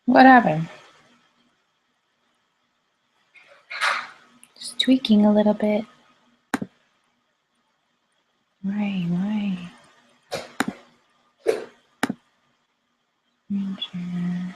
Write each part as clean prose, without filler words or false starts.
What happened? Just tweaking a little bit. Why? Ranger.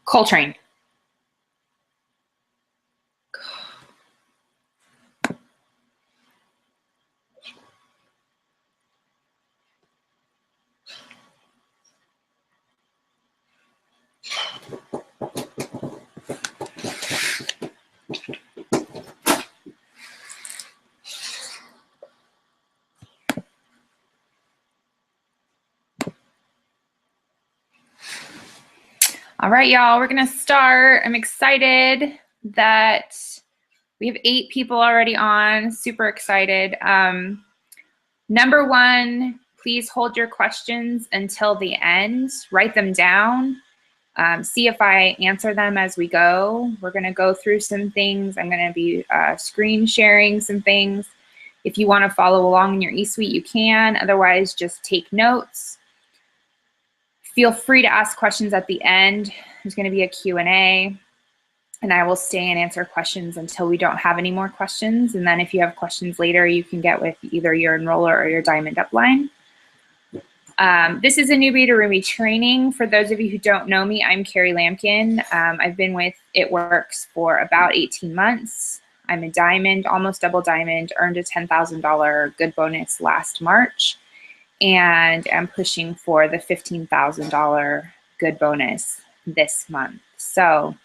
Coltrane. All right, y'all, we're gonna start. I'm excited that we have 8 people already on, super excited. Number one, please hold your questions until the end, write them down, see if I answer them as we go. We're gonna go through some things. I'm gonna be screen sharing some things. If you wanna follow along in your eSuite, you can, otherwise just take notes. Feel free to ask questions at the end. There's going to be a Q&A, and I will stay and answer questions until we don't have any more questions. And then if you have questions later, you can get with either your enroller or your Diamond upline. This is a Newbie to Ruby training. For those of you who don't know me, I'm Carrie Lampkin. I've been with It Works for about 18 months. I'm a diamond, almost double diamond, earned a $10,000 good bonus last March, and I'm pushing for the $15,000 good bonus this month. So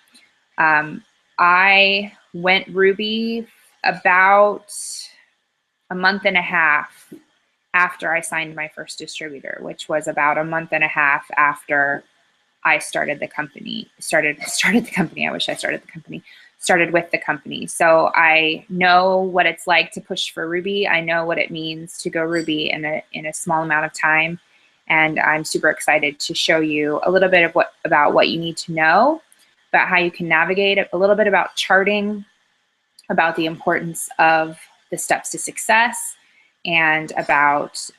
I went Ruby about a month and a half after I signed my first distributor, which was about a month and a half after I started the company, started the company. I wish I started the company, started with the company. So I know what it's like to push for Ruby. I know what it means to go Ruby in a small amount of time. And I'm super excited to show you a little bit of about what you need to know, about how you can navigate it, a little bit about charting, about the importance of the steps to success, and about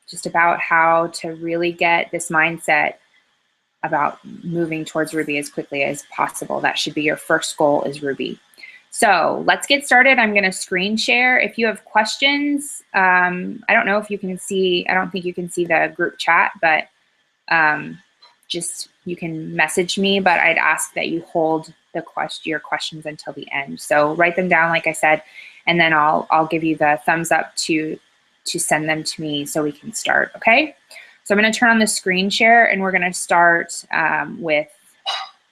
just about how to really get this mindset about moving towards Ruby as quickly as possible. That should be your first goal, is Ruby. So let's get started. I'm going to screen share. If you have questions, I don't know if you can see, I don't think you can see the group chat, but just you can message me, but I'd ask that you hold your questions until the end. So write them down, like I said, and then I'll give you the thumbs up to send them to me so we can start, okay? So I'm going to turn on the screen share, and we're going to start with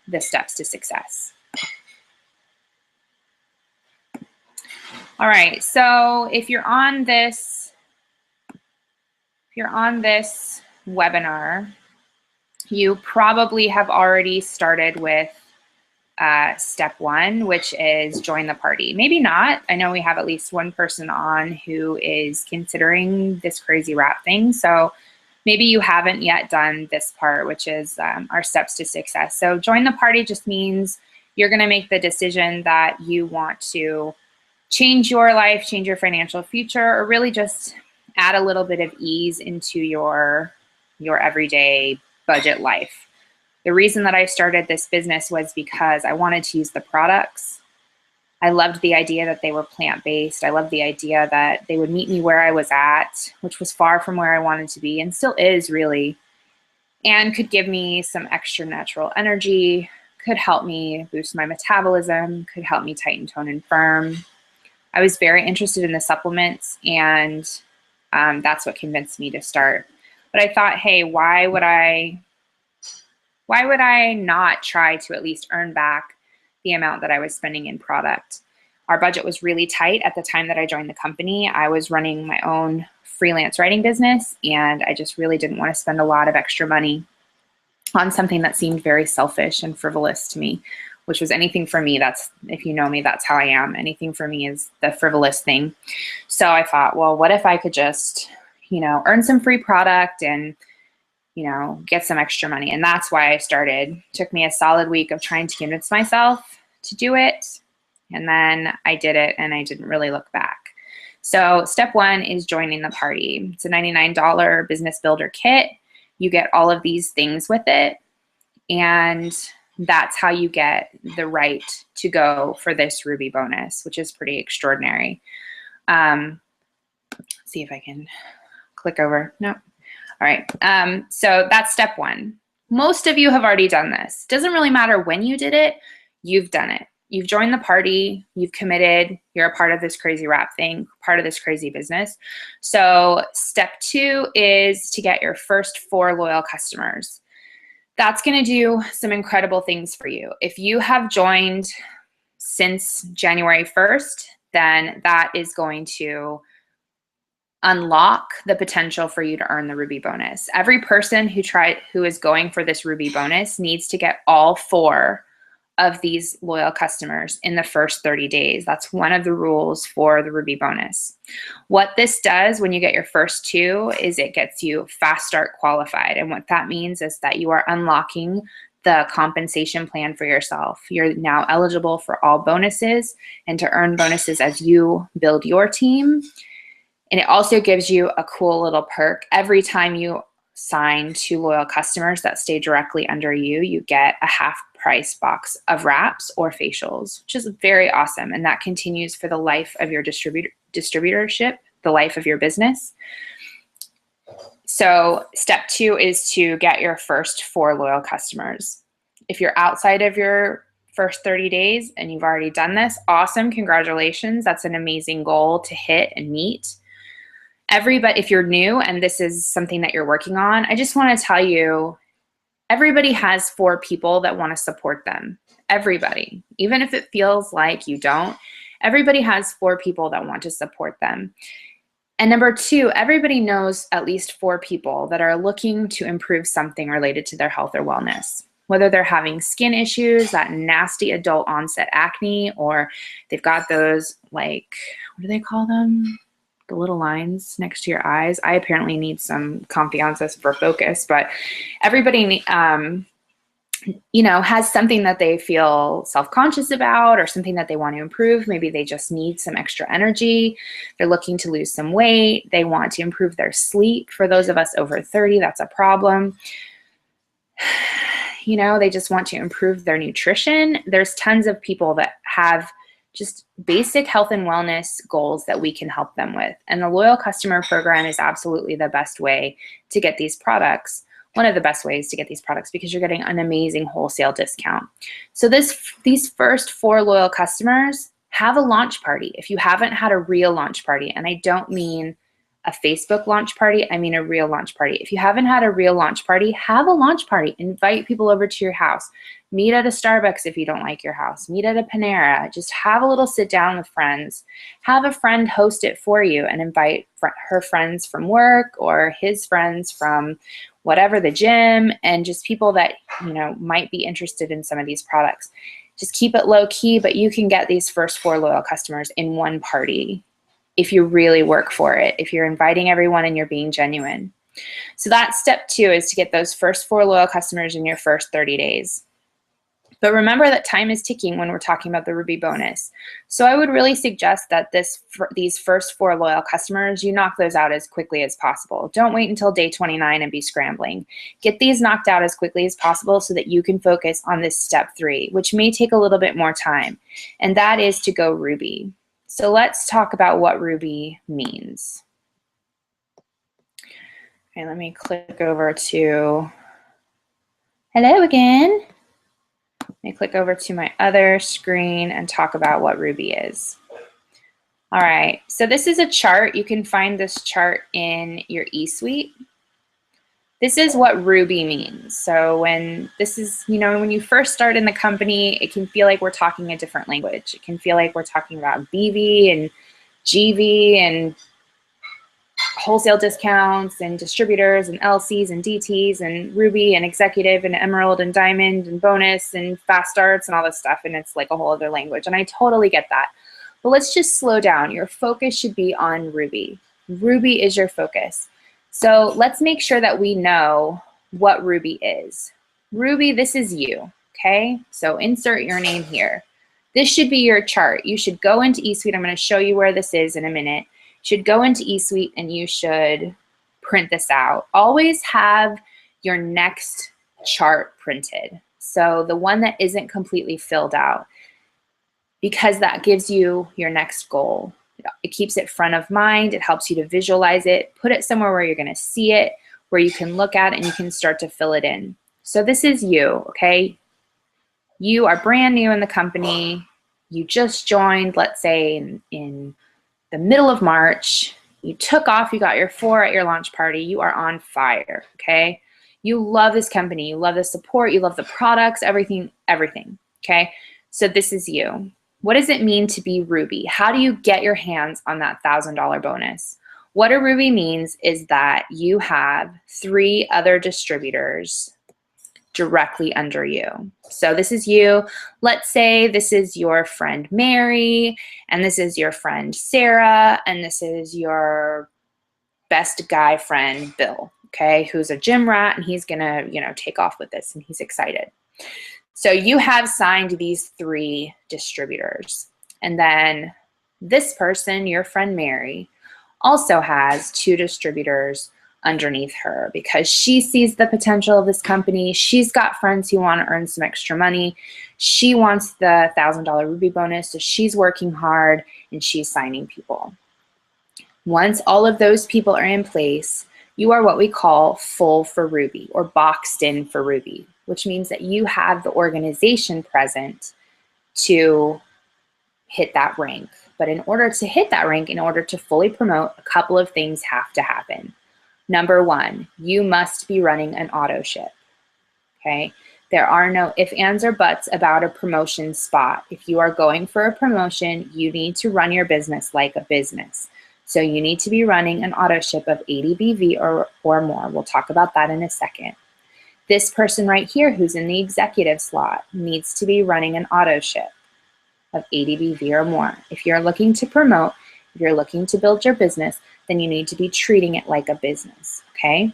the steps to success. All right, so if you're on this webinar, you probably have already started with step one, which is join the party. Maybe not. I know we have at least one person on who is considering this crazy wrap thing. So maybe you haven't yet done this part, which is our steps to success. So join the party just means you're going to make the decision that you want to change your life, change your financial future, or really just add a little bit of ease into your everyday budget life. The reason that I started this business was because I wanted to use the products. I loved the idea that they were plant-based. I loved the idea that they would meet me where I was at, which was far from where I wanted to be and still is really, and could give me some extra natural energy, could help me boost my metabolism, could help me tighten, tone, and firm. I was very interested in the supplements, and that's what convinced me to start. But I thought, hey, why would I not try to at least earn back the amount that I was spending in product? Our budget was really tight at the time that I joined the company. I was running my own freelance writing business, and I just really didn't want to spend a lot of extra money on something that seemed very selfish and frivolous to me, which was anything for me. That's, if you know me, that's how I am. Anything for me is the frivolous thing. So I thought, well, what if I could just, earn some free product and get some extra money. And that's why I started. It took me a solid week of trying to convince myself to do it. And then I did it, and I didn't really look back. So step one is joining the party. It's a $99 business builder kit. You get all of these things with it. And that's how you get the right to go for this Ruby bonus, which is pretty extraordinary. Let's see if I can click over. No. All right, so that's step one. Most of you have already done this. Doesn't really matter when you did it, you've done it. You've joined the party, you've committed, you're a part of this crazy wrap thing, part of this crazy business. So step two is to get your first 4 loyal customers. That's gonna do some incredible things for you. If you have joined since January 1st, then that is going to unlock the potential for you to earn the Ruby bonus. Every person who is going for this Ruby bonus needs to get all 4 of these loyal customers in the first 30 days. That's one of the rules for the Ruby bonus. What this does when you get your first 2 is it gets you fast start qualified. And what that means is that you are unlocking the compensation plan for yourself. You're now eligible for all bonuses and to earn bonuses as you build your team. And it also gives you a cool little perk. Every time you sign 2 loyal customers that stay directly under you, you get a half-price box of wraps or facials, which is very awesome. And that continues for the life of your distributorship, the life of your business. So step 2 is to get your first 4 loyal customers. If you're outside of your first 30 days and you've already done this, awesome, congratulations. That's an amazing goal to hit and meet. Everybody, if you're new and this is something that you're working on, I just want to tell you, everybody has 4 people that want to support them. Everybody, even if it feels like you don't, everybody has 4 people that want to support them. And number 2, everybody knows at least 4 people that are looking to improve something related to their health or wellness. Whether they're having skin issues, that nasty adult onset acne, or they've got those, like, what do they call them? The little lines next to your eyes. I apparently need some confiances for focus, but everybody, has something that they feel self-conscious about or something that they want to improve. Maybe they just need some extra energy. They're looking to lose some weight. They want to improve their sleep. For those of us over 30, that's a problem. They just want to improve their nutrition. There's tons of people that have just basic health and wellness goals that we can help them with. And the Loyal Customer Program is absolutely the best way to get these products. One of the best ways to get these products, because you're getting an amazing wholesale discount. So these first 4 loyal customers, have a launch party. If you haven't had a real launch party, and I don't mean a Facebook launch party, I mean a real launch party. If you haven't had a real launch party, have a launch party. Invite people over to your house. Meet at a Starbucks if you don't like your house. Meet at a Panera. Just have a little sit down with friends. Have a friend host it for you and invite her friends from work or his friends from whatever, the gym, and just people that might be interested in some of these products. Just keep it low key, but you can get these first 4 loyal customers in one party if you really work for it, if you're inviting everyone and you're being genuine. So that's step 2, is to get those first 4 loyal customers in your first 30 days. But remember that time is ticking when we're talking about the Ruby bonus. So I would really suggest that these first 4 loyal customers, you knock those out as quickly as possible. Don't wait until day 29 and be scrambling. Get these knocked out as quickly as possible so that you can focus on this step 3, which may take a little bit more time. And that is to go Ruby. So let's talk about what Ruby means. Okay, let me click over to, hello again. Let me click over to my other screen and talk about what Ruby is. All right, so this is a chart. You can find this chart in your eSuite. This is what Ruby means. So when you first start in the company, it can feel like we're talking a different language. It can feel like we're talking about BV and GV and wholesale discounts and distributors and LCs and DTs and Ruby and executive and emerald and diamond and bonus and fast starts and all this stuff, and it's like a whole other language, and I totally get that. But let's just slow down. Your focus should be on Ruby. Ruby is your focus. So let's make sure that we know what Ruby is. Ruby, this is you, okay? So insert your name here. This should be your chart. You should go into eSuite. I'm going to show you where this is in a minute. You should go into eSuite and you should print this out. Always have your next chart printed. So the one that isn't completely filled out, because that gives you your next goal. It keeps it front of mind. It helps you to visualize it. Put it somewhere where you're going to see it, where you can look at it and you can start to fill it in. So this is you, okay? You are brand new in the company. You just joined, let's say, in the middle of March. You took off. You got your 4 at your launch party. You are on fire, okay? You love this company. You love the support. You love the products, everything, okay? So this is you. What does it mean to be Ruby? How do you get your hands on that $1,000 bonus? What a Ruby means is that you have 3 other distributors directly under you. So this is you. Let's say this is your friend Mary, and this is your friend Sarah, and this is your best guy friend Bill, okay, who's a gym rat, and he's gonna, take off with this, and he's excited. So you have signed these 3 distributors. And then this person, your friend Mary, also has 2 distributors underneath her because she sees the potential of this company. She's got friends who want to earn some extra money. She wants the $1,000 Ruby bonus, so she's working hard and she's signing people. Once all of those people are in place, you are what we call full for Ruby or boxed in for Ruby, which means that you have the organization present to hit that rank. But in order to hit that rank, in order to fully promote, a couple of things have to happen. Number one, you must be running an auto ship, okay? There are no ifs, ands, or buts about a promotion spot. If you are going for a promotion, you need to run your business like a business. So you need to be running an auto ship of 80 BV or more. We'll talk about that in a second. This person right here who's in the executive slot needs to be running an auto ship of 80 BV or more. If you're looking to promote, if you're looking to build your business, then you need to be treating it like a business, okay?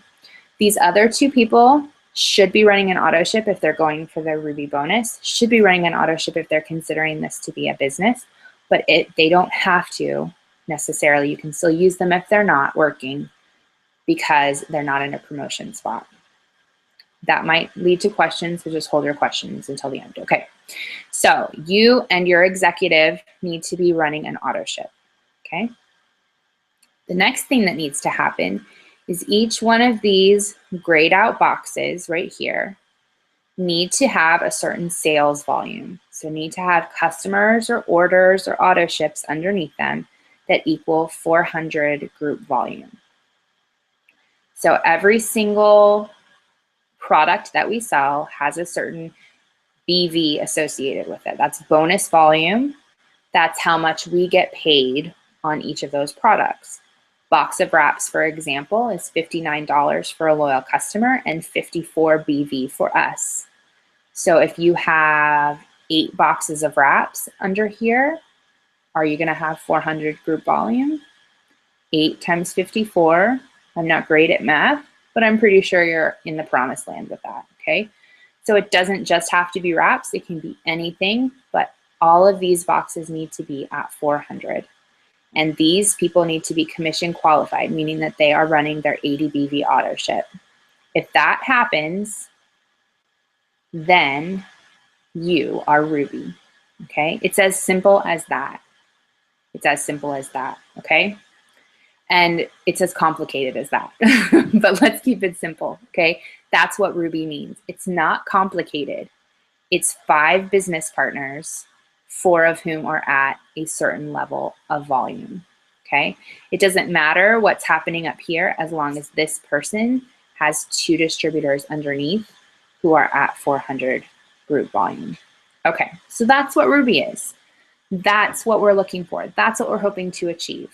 These other two people should be running an auto ship if they're going for their Ruby bonus, should be running an auto ship if they're considering this to be a business, but they don't have to necessarily. You can still use them if they're not working because they're not in a promotion spot. That might lead to questions, so just hold your questions until the end. Okay, so you and your executive need to be running an auto ship, okay? The next thing that needs to happen is each one of these grayed out boxes right here need to have a certain sales volume. So need to have customers or orders or auto ships underneath them that equal 400 group volume. So every single product that we sell has a certain BV associated with it. That's bonus volume. That's how much we get paid on each of those products. Box of wraps, for example, is $59 for a loyal customer and 54 BV for us. So if you have 8 boxes of wraps under here, are you going to have 400 group volume? 8 times 54. I'm not great at math, but I'm pretty sure you're in the promised land with that, okay? So it doesn't just have to be wraps, it can be anything, but all of these boxes need to be at 400. And these people need to be commission qualified, meaning that they are running their 80 BV auto ship. If that happens, then you are Ruby, okay? It's as simple as that. It's as simple as that, okay? And it's as complicated as that, but let's keep it simple, okay? That's what Ruby means. It's not complicated. It's 5 business partners, 4 of whom are at a certain level of volume, okay? It doesn't matter what's happening up here as long as this person has 2 distributors underneath who are at 400 group volume. Okay, so that's what Ruby is. That's what we're looking for. That's what we're hoping to achieve.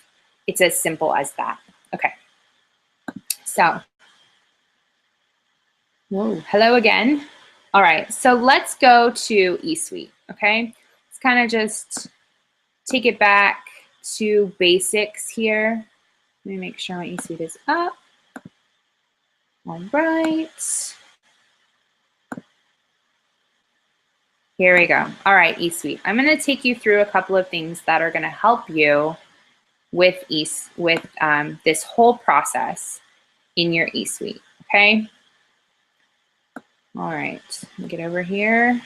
It's as simple as that. Okay, so, whoa, hello again. All right, so let's go to eSuite, okay? Let's kind of just take it back to basics here. Let me make sure my eSuite is up. All right. Here we go. All right, eSuite. I'm going to take you through a couple of things that are going to help you with this whole process in your eSuite, okay? All right, let me get over here.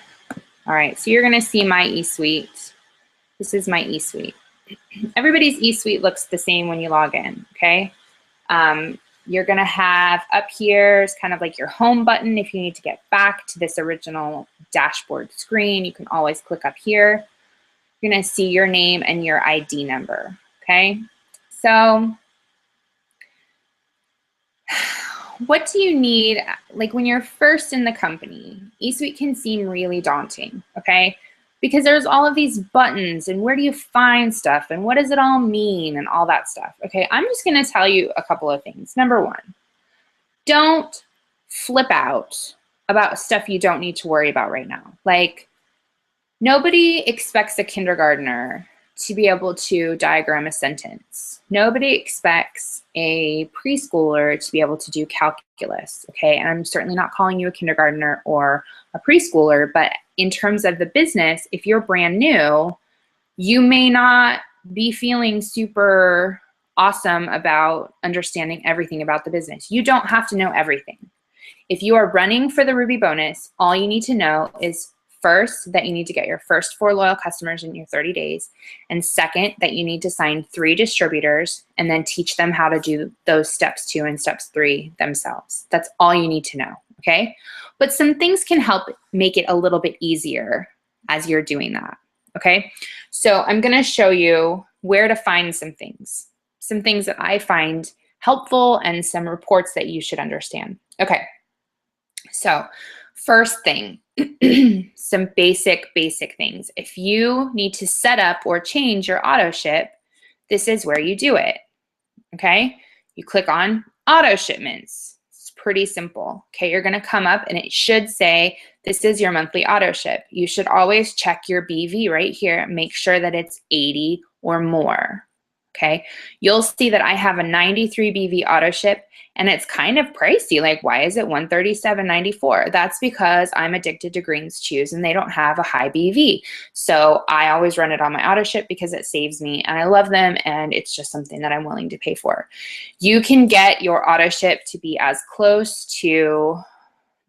All right, so you're gonna see my eSuite. This is my eSuite. Everybody's eSuite looks the same when you log in, okay? You're gonna have up here is kind of like your home button. If you need to get back to this original dashboard screen, you can always click up here. You're gonna see your name and your ID number. Okay, so what do you need? Like when you're first in the company, eSuite can seem really daunting, okay? Because there's all of these buttons and where do you find stuff and what does it all mean and all that stuff, okay? I'm just gonna tell you a couple of things. Number one, don't flip out about stuff you don't need to worry about right now. Like nobody expects a kindergartner to be able to diagram a sentence. Nobody expects a preschooler to be able to do calculus, okay? And I'm certainly not calling you a kindergartner or a preschooler, but in terms of the business, if you're brand new, you may not be feeling super awesome about understanding everything about the business. You don't have to know everything. If you are running for the Ruby bonus, all you need to know is first, that you need to get your first 4 loyal customers in your 30 days. And second, that you need to sign 3 distributors and then teach them how to do those steps 2 and steps 3 themselves. That's all you need to know, okay? But some things can help make it a little bit easier as you're doing that, okay? So I'm gonna show you where to find some things that I find helpful and some reports that you should understand. Okay, so first thing, some basic things. If you need to set up or change your auto ship, this is where you do it, okay? You click on auto shipments. It's pretty simple, okay? You're gonna come up and it should say, this is your monthly auto ship. You should always check your BV right here. Make sure that it's 80 or more, okay? You'll see that I have a 93 BV auto ship and it's kind of pricey. Like, why is it $137.94? That's because I'm addicted to Greens Chews and they don't have a high BV. So I always run it on my auto ship because it saves me and I love them and it's just something that I'm willing to pay for. You can get your auto ship to be as close to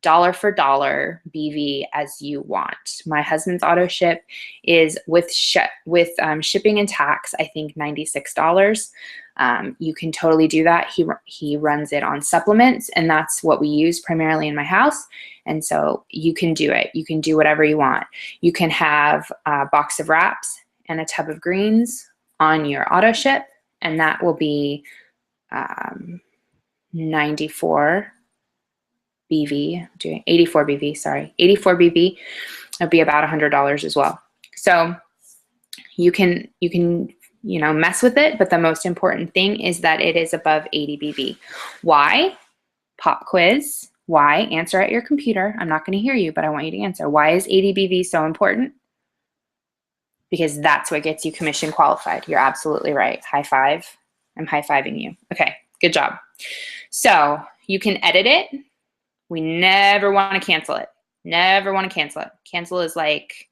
dollar for dollar BV as you want. My husband's auto ship is with shipping and tax, I think $96. You can totally do that. He runs it on supplements and that's what we use primarily in my house. And so you can do it. You can do whatever you want. You can have a box of wraps and a tub of greens on your auto ship and that will be 94 BV, doing 84 BV, sorry, 84 BV. It'd be about $100 as well. So you can mess with it, but the most important thing is that it is above 80 BV. Why? Pop quiz. Why? Answer at your computer. I'm not going to hear you, but I want you to answer. Why is 80 BV so important? Because that's what gets you commission qualified. You're absolutely right. High five. I'm high-fiving you. Okay, good job. So you can edit it. We never want to cancel it. Never want to cancel it. Cancel is like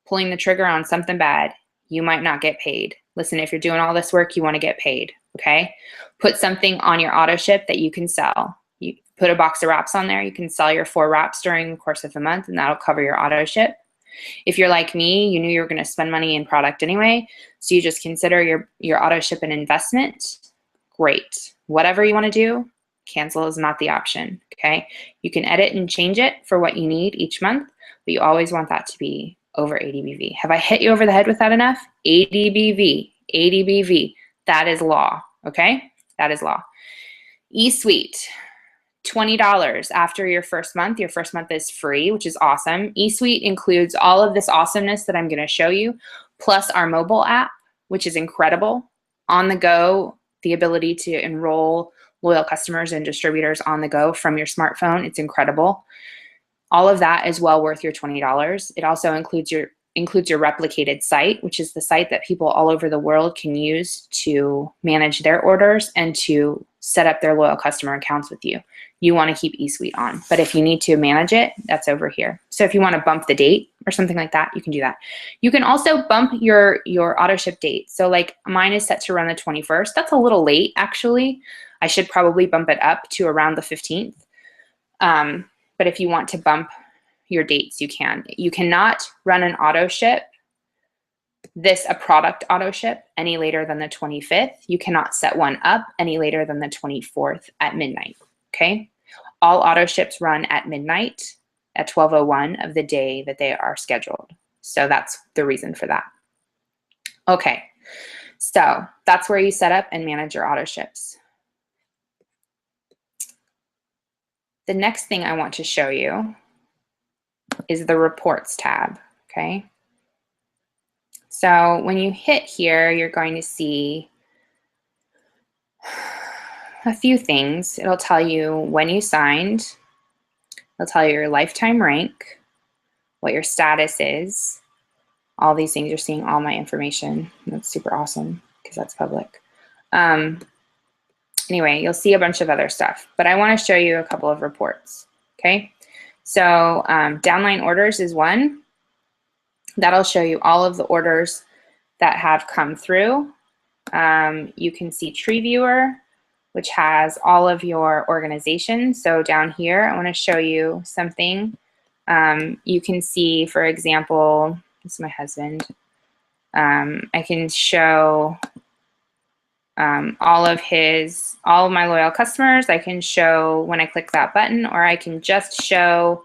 pulling the trigger on something bad. You might not get paid. Listen, if you're doing all this work, you want to get paid, okay? Put something on your auto ship that you can sell. You put a box of wraps on there. You can sell your 4 wraps during the course of the month, and that'll cover your auto ship. If you're like me, you knew you were going to spend money in product anyway, so you just consider your auto ship an investment. Great. Whatever you want to do, cancel is not the option, okay? You can edit and change it for what you need each month, but you always want that to be over 80 BV. Have I hit you over the head with that enough? 80 BV, 80 BV. That is law, okay? That is law. eSuite, $20 after your first month. Your first month is free, which is awesome. eSuite includes all of this awesomeness that I'm gonna show you, plus our mobile app, which is incredible. On the go, the ability to enroll loyal customers and distributors on the go from your smartphone. It's incredible. All of that is well worth your $20. It also includes your replicated site, which is the site that people all over the world can use to manage their orders and to set up their loyal customer accounts with you. You want to keep eSuite on, but if you need to manage it, that's over here. So if you want to bump the date or something like that, you can do that. You can also bump your auto ship date. So like mine is set to run the 21st. That's a little late, actually. I should probably bump it up to around the 15th. But if you want to bump your dates, you can. You cannot run an auto ship, a product auto ship, any later than the 25th. You cannot set one up any later than the 24th at midnight, okay? All auto ships run at midnight at 12:01 of the day that they are scheduled. So that's the reason for that. Okay, so that's where you set up and manage your auto ships. The next thing I want to show you is the reports tab, okay? So when you hit here, you're going to see a few things. It'll tell you when you signed. It'll tell you your lifetime rank, what your status is. All these things, you're seeing all my information. That's super awesome because that's public. Anyway, you'll see a bunch of other stuff, but I want to show you a couple of reports, okay? So downline orders is one. That'll show you all of the orders that have come through. You can see Tree Viewer, which has all of your organizations. So down here, I want to show you something You can see, for example, this is my husband. I can show all of my loyal customers. I can show when I click that button, or I can just show,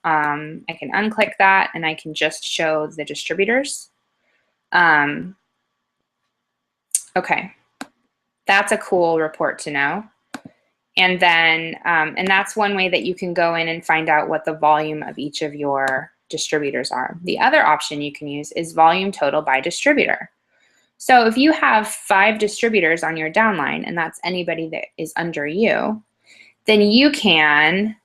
I can unclick that and I can just show the distributors. Okay, that's a cool report to know. And then, and that's one way that you can go in and find out what the volume of each of your distributors are. The other option you can use is volume total by distributor. So if you have 5 distributors on your downline, and that's anybody that is under you, then you can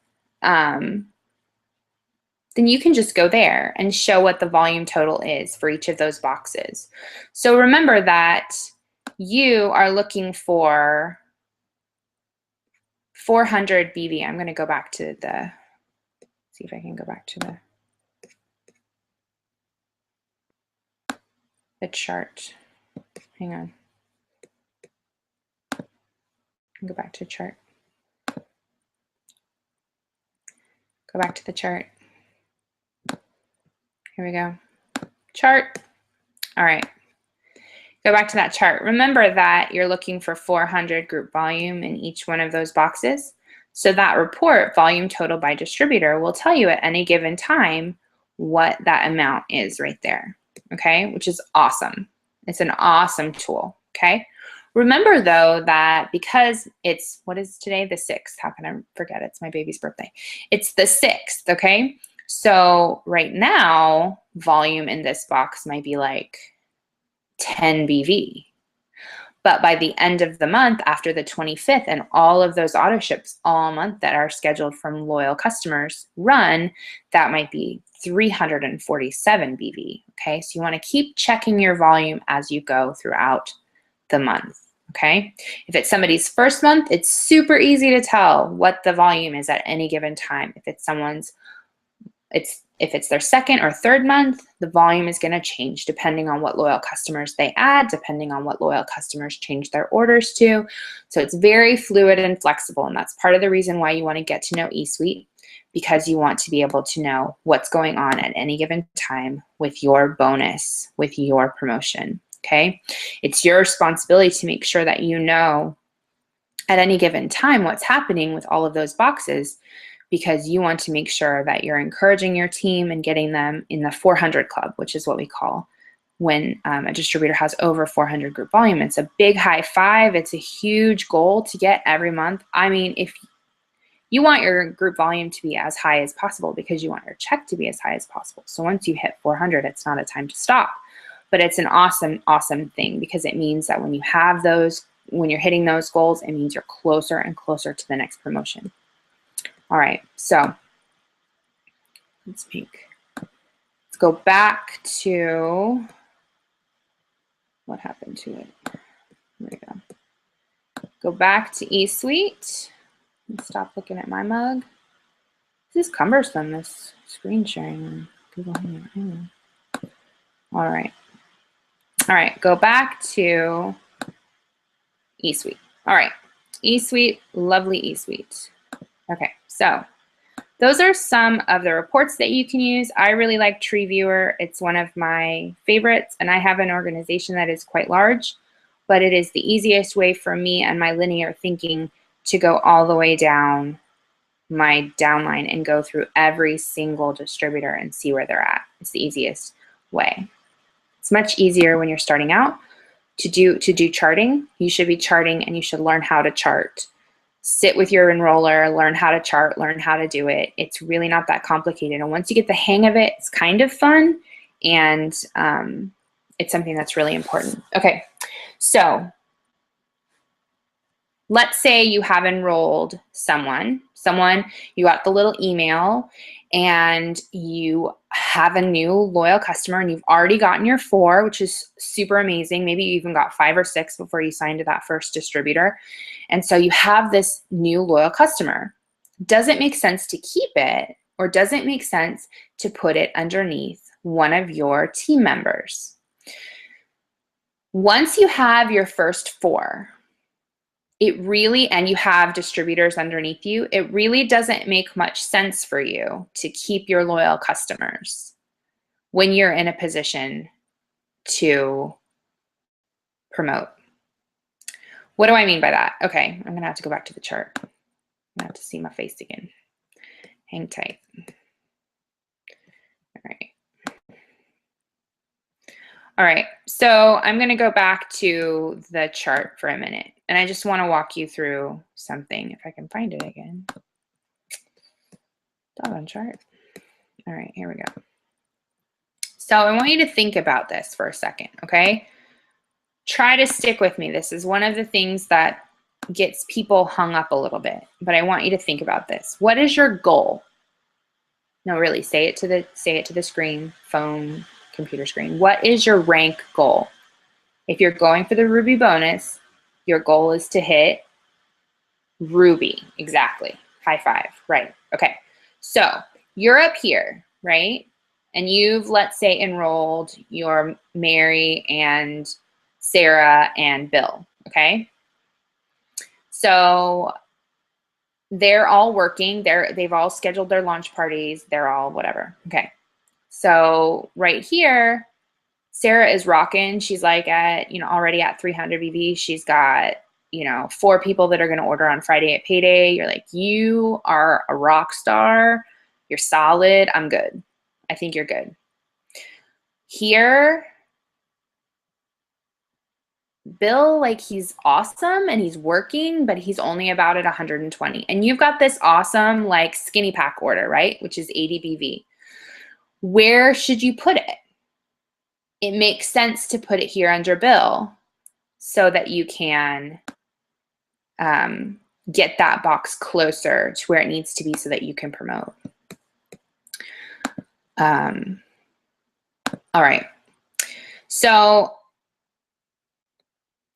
just go there and show what the volume total is for each of those boxes. So remember that you are looking for 400 BV. I'm going to go back to see if I can go back to the chart. Hang on. Go back to chart. Go back to the chart. Here we go. Chart. All right. Go back to that chart. Remember that you're looking for 400 group volume in each one of those boxes. So that report, volume total by distributor, will tell you at any given time what that amount is right there. Okay, which is awesome. It's an awesome tool. Okay. Remember though that because it's, what is today? The 6th. How can I forget? It's my baby's birthday. It's the 6th. Okay. So right now, volume in this box might be like 10 BV. But by the end of the month, after the 25th, and all of those auto ships all month that are scheduled from loyal customers run, that might be 347 BV. Okay, so you want to keep checking your volume as you go throughout the month. Okay, if it's somebody's first month, it's super easy to tell what the volume is at any given time. If it's someone's, if it's their second or third month, the volume is going to change depending on what loyal customers they add, depending on what loyal customers change their orders to. So it's very fluid and flexible, and that's part of the reason why you want to get to know eSuite, because you want to be able to know what's going on at any given time with your bonus, with your promotion. Okay, it's your responsibility to make sure that you know at any given time what's happening with all of those boxes, because you want to make sure that you're encouraging your team and getting them in the 400 club, which is what we call when a distributor has over 400 group volume. It's a big high five. It's a huge goal to get every month. I mean, if you want your group volume to be as high as possible, because you want your check to be as high as possible. So once you hit 400, it's not a time to stop. But it's an awesome, awesome thing, because it means that when you have those, when you're hitting those goals, it means you're closer and closer to the next promotion. All right, so let's go back to, what happened to it? There we go. Go back to eSuite and stop looking at my mug. This is cumbersome, this screen sharing on Google Hangout. All right, go back to eSuite. All right, eSuite, lovely eSuite. Okay, so those are some of the reports that you can use. I really like Tree Viewer. It's one of my favorites, and I have an organization that is quite large, but it is the easiest way for me and my linear thinking to go all the way down my downline and go through every single distributor and see where they're at. It's the easiest way. It's much easier when you're starting out to do charting. You should be charting, and you should learn how to chart. Sit with your enroller, learn how to chart, learn how to do it. It's really not that complicated. And once you get the hang of it, it's kind of fun, and it's something that's really important. Okay, so let's say you have enrolled someone, you got the little email, and you have a new loyal customer, and you've already gotten your 4, which is super amazing. Maybe you even got 5 or 6 before you signed to that first distributor. And so you have this new loyal customer. Does it make sense to keep it, or does it make sense to put it underneath one of your team members? Once you have your first 4, it really, and you have distributors underneath you, it really doesn't make much sense for you to keep your loyal customers when you're in a position to promote. What do I mean by that? Okay, I'm gonna have to go back to the chart. I'm gonna have to see my face again. Hang tight. All right. All right, so I'm gonna go back to the chart for a minute, and I just wanna walk you through something, if I can find it again. Doggone chart. All right, here we go. So I want you to think about this for a second, okay? Try to stick with me. This is one of the things that gets people hung up a little bit, but I want you to think about this. What is your goal? No, really, say it to the screen, phone, computer screen. What is your rank goal? If you're going for the Ruby bonus, your goal is to hit Ruby. Exactly. High five. Right. Okay. So you're up here, right? And you've, let's say, enrolled your Mary and Sarah and Bill. Okay. So they're all working. They've all scheduled their launch parties. They're all whatever. Okay. So right here, Sarah is rocking. She's like at, already at 300 BV. She's got, 4 people that are going to order on Friday at payday. You're like, you are a rock star. You're solid. I'm good. I think you're good. Here, Bill, like, he's awesome and he's working, but he's only about at 120. And you've got this awesome, like, skinny pack order, right? Which is 80 BV. Where should you put it? It makes sense to put it here under Bill so that you can get that box closer to where it needs to be so that you can promote. All right. So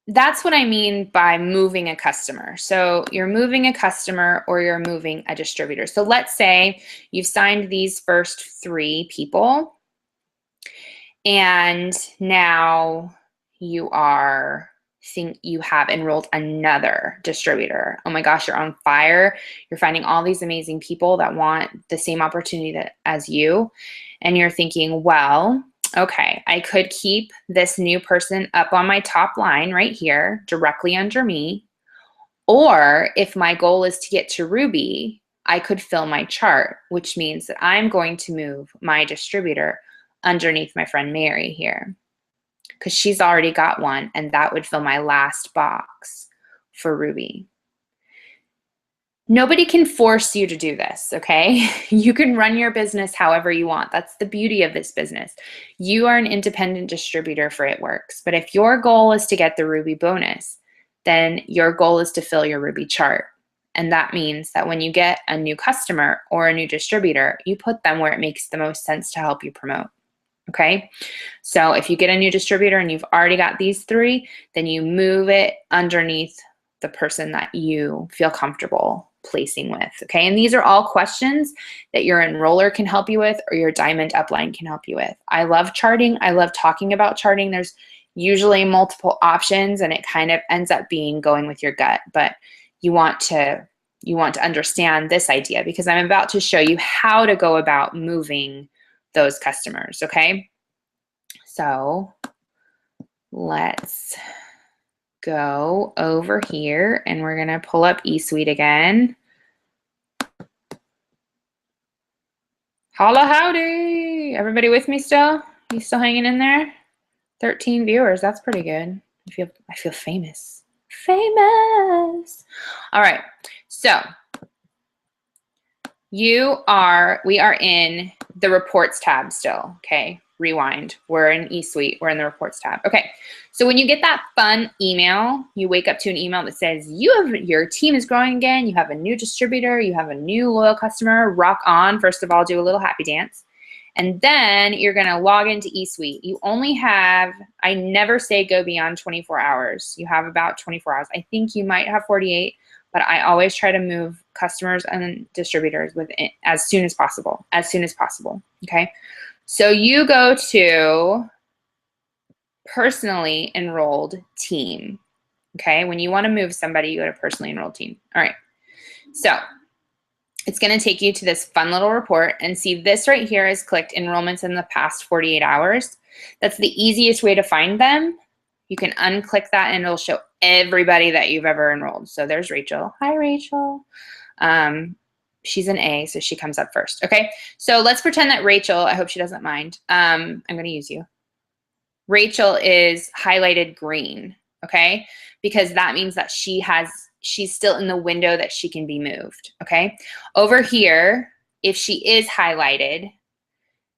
that's what I mean by moving a customer. So you're moving a customer or you're moving a distributor. So let's say you've signed these first 3 people and now you have enrolled another distributor. Oh my gosh, you're on fire. You're finding all these amazing people that want the same opportunity as you. And you're thinking, well, okay, I could keep this new person up on my top line right here, directly under me. Or if my goal is to get to Ruby, I could fill my chart, which means that I'm going to move my distributor underneath my friend Mary here, because she's already got one, and that would fill my last box for Ruby. Nobody can force you to do this, okay? You can run your business however you want. That's the beauty of this business. You are an independent distributor for It Works. But if your goal is to get the Ruby bonus, then your goal is to fill your Ruby chart. And that means that when you get a new customer or a new distributor, you put them where it makes the most sense to help you promote. Okay, so if you get a new distributor and you've already got these 3, then you move it underneath the person that you feel comfortable placing with. Okay, and these are all questions that your enroller can help you with or your diamond upline can help you with. I love charting. I love talking about charting. There's usually multiple options and it kind of ends up being going with your gut, but you want to understand this idea because I'm about to show you how to go about moving those customers, okay? So let's go over here and we're gonna pull up eSuite again. Holla howdy! Everybody with me still? You still hanging in there? 13 viewers, that's pretty good. I feel famous. Famous! All right, so we are in the reports tab still, okay? Rewind, we're in eSuite, we're in the reports tab. Okay, so when you get that fun email, you wake up to an email that says your team is growing again, you have a new distributor, you have a new loyal customer, rock on. First of all, do a little happy dance. And then you're gonna log into eSuite. You only have, I never say go beyond 24 hours. You have about 24 hours. I think you might have 48, but I always try to move customers and distributors as soon as possible, okay? So you go to personally enrolled team, Okay, when you want to move somebody, you go to personally enrolled team. All right, so it's going to take you to this fun little report, and see this right here is clicked enrollments in the past 48 hours. That's the easiest way to find them. You can unclick that and it'll show everybody that you've ever enrolled. So there's Rachel. Hi, Rachel. She's an A, so she comes up first. Okay, so let's pretend that Rachel, I hope she doesn't mind. I'm going to use you. Rachel is highlighted green, okay? Because that means that she's still in the window that she can be moved, okay? Over here, if she is highlighted,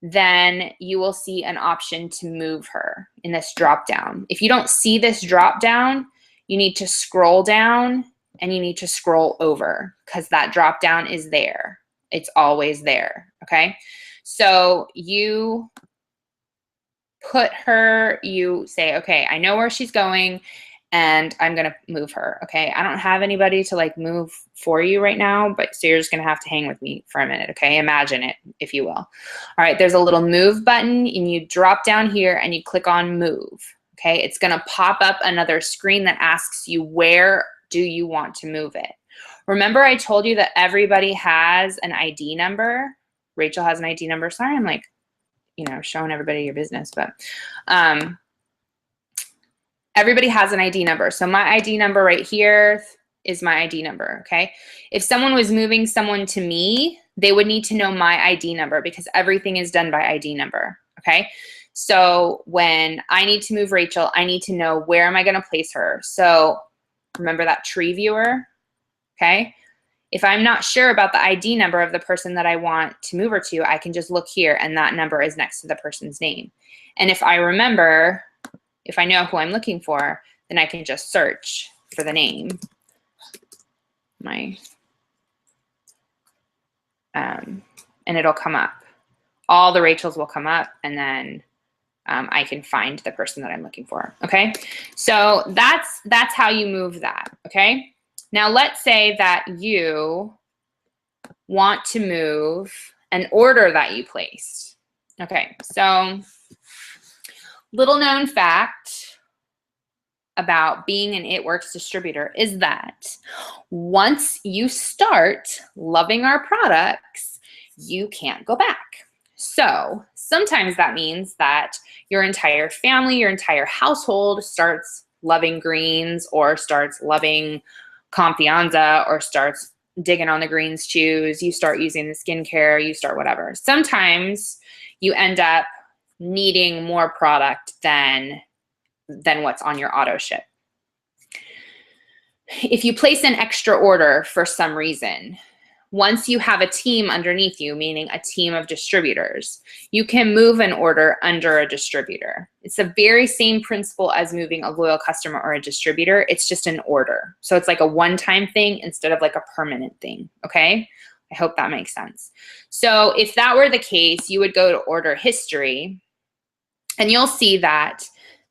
then you will see an option to move her in this drop down. If you don't see this drop down, you need to scroll down and you need to scroll over, because that drop down is there. It's always there, okay? So you put her, you say, okay, I know where she's going and I'm gonna move her, okay? I don't have anybody to like move for you right now, but so you're just gonna have to hang with me for a minute, okay? Imagine it, if you will. All right, there's a little move button and you drop down here and you click on move, okay? It's gonna pop up another screen that asks you, where do you want to move it? Remember I told you that everybody has an ID number? Rachel has an ID number. Sorry, I'm like, you know, showing everybody your business, but everybody has an ID number. So my ID number right here is my ID number, okay? If someone was moving someone to me, they would need to know my ID number, because everything is done by ID number, okay? So when I need to move Rachel, I need to know, where am I gonna place her? So remember that tree viewer, okay? If I'm not sure about the ID number of the person that I want to move her to, I can just look here and that number is next to the person's name. And if I remember, if I know who I'm looking for, then I can just search for the name. And it'll come up. All the Rachels will come up, and then I can find the person that I'm looking for, okay? So that's how you move that, okay? Now let's say that you want to move an order that you placed. Okay, so little known fact about being an It Works distributor is that once you start loving our products, you can't go back. So sometimes that means that your entire family, your entire household starts loving greens, or starts loving Confianza, or starts digging on the greens chews, you start using the skincare, you start whatever. Sometimes you end up needing more product than what's on your auto ship. If you place an extra order for some reason, once you have a team underneath you, meaning a team of distributors, you can move an order under a distributor. It's the very same principle as moving a loyal customer or a distributor. It's just an order. So it's like a one-time thing instead of like a permanent thing, okay? I hope that makes sense. So if that were the case, you would go to order history, and you'll see that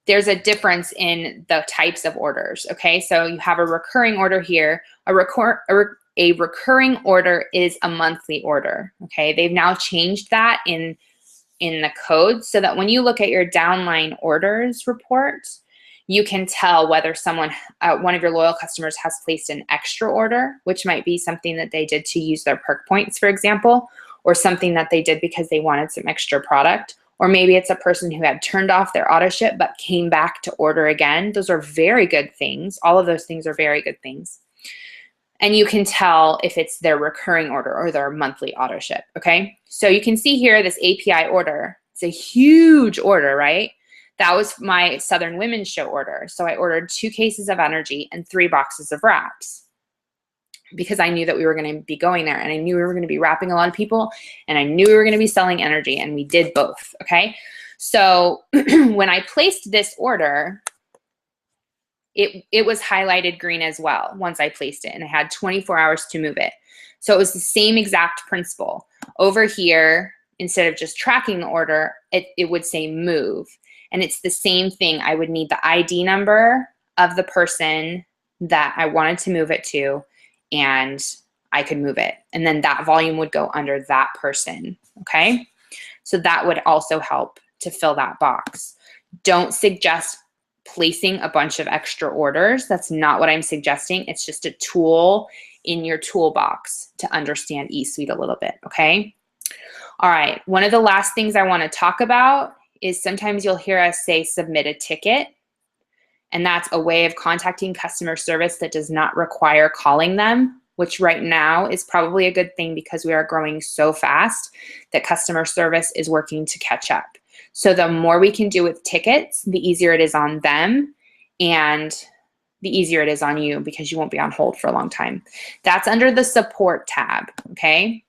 there's a difference in the types of orders, okay? So you have a recurring order here. A recurring order is a monthly order, okay? They've now changed that in the code so that when you look at your downline orders report, you can tell whether someone, one of your loyal customers, has placed an extra order, which might be something that they did to use their perk points, for example, or something that they did because they wanted some extra product. Or maybe it's a person who had turned off their auto ship but came back to order again. Those are very good things. All of those things are very good things. And you can tell if it's their recurring order or their monthly auto ship, okay? So you can see here this API order. It's a huge order, right? That was my Southern Women's Show order. So I ordered 2 cases of energy and 3 boxes of wraps, because I knew that we were going to be going there, and I knew we were going to be wrapping a lot of people, and I knew we were going to be selling energy, and we did both, okay? So when I placed this order, it was highlighted green as well once I placed it, and I had 24 hours to move it. So it was the same exact principle. Over here, instead of just tracking the order, it would say move, and it's the same thing. I would need the ID number of the person that I wanted to move it to, and I could move it. And then that volume would go under that person, okay? So that would also help to fill that box. Don't suggest placing a bunch of extra orders. That's not what I'm suggesting. It's just a tool in your toolbox to understand eSuite a little bit, okay? All right, one of the last things I want to talk about is sometimes you'll hear us say submit a ticket, and that's a way of contacting customer service that does not require calling them, which right now is probably a good thing because we are growing so fast that customer service is working to catch up. So the more we can do with tickets, the easier it is on them and the easier it is on you because you won't be on hold for a long time. That's under the support tab, okay?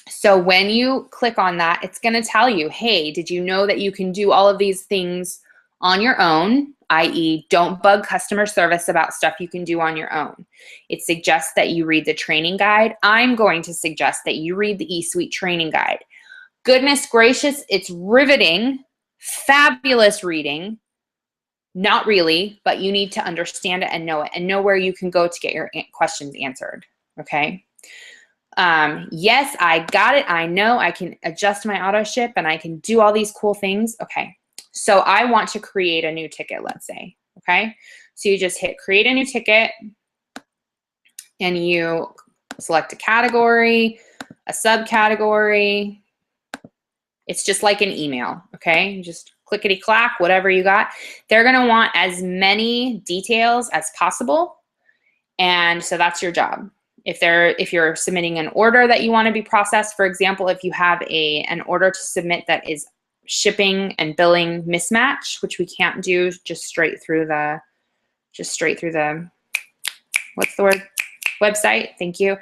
So when you click on that, it's going to tell you, hey, did you know that you can do all of these things on your own, i.e. don't bug customer service about stuff you can do on your own. It suggests that you read the training guide. I'm going to suggest that you read the eSuite training guide. Goodness gracious, it's riveting, fabulous reading. Not really, but you need to understand it and know where you can go to get your questions answered, okay? Yes, I got it. I know I can adjust my auto ship and I can do all these cool things. Okay, so I want to create a new ticket, let's say, okay? So you just hit create a new ticket and you select a category, a subcategory. It's just like an email, okay? You just clickety-clack, whatever you got. They're gonna want as many details as possible, and so that's your job. If you're submitting an order that you want to be processed, for example, if you have an order to submit that is shipping and billing mismatch, which we can't do just straight through the what's the word? Website. Thank you.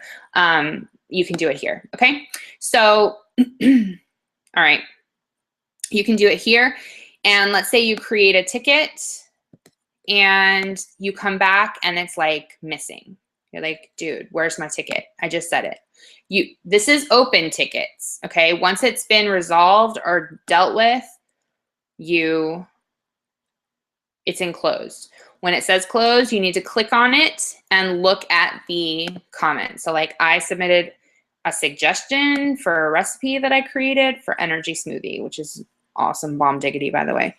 You can do it here. Okay. So, all right, you can do it here. And let's say you create a ticket and you come back and it's like missing. You're like, dude, where's my ticket? I just said it. This is open tickets, okay? Once it's been resolved or dealt with, it's in closed. When it says closed, you need to click on it and look at the comments. So like I submitted a suggestion for a recipe that I created for energy smoothie, which is awesome, bomb diggity, by the way.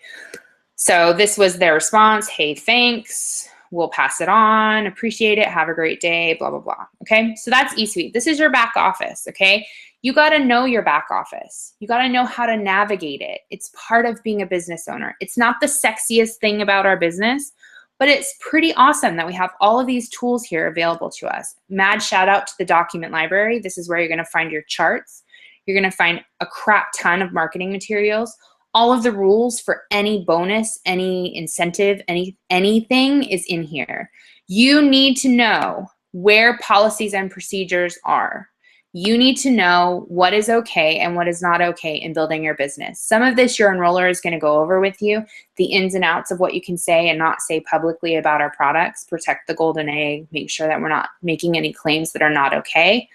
So this was their response. Hey, thanks. We'll pass it on. Appreciate it. Have a great day. Blah, blah, blah. Okay. So that's eSuite. This is your back office. Okay. You got to know your back office. You got to know how to navigate it. It's part of being a business owner. It's not the sexiest thing about our business, but it's pretty awesome that we have all of these tools here available to us. Mad shout out to the document library. This is where you're going to find your charts. You're going to find a crap ton of marketing materials. All of the rules for any bonus, any incentive, anything is in here. You need to know where policies and procedures are. You need to know what is okay and what is not okay in building your business. Some of this your enroller is going to go over with you, the ins and outs of what you can say and not say publicly about our products, protect the golden egg, make sure that we're not making any claims that are not okay.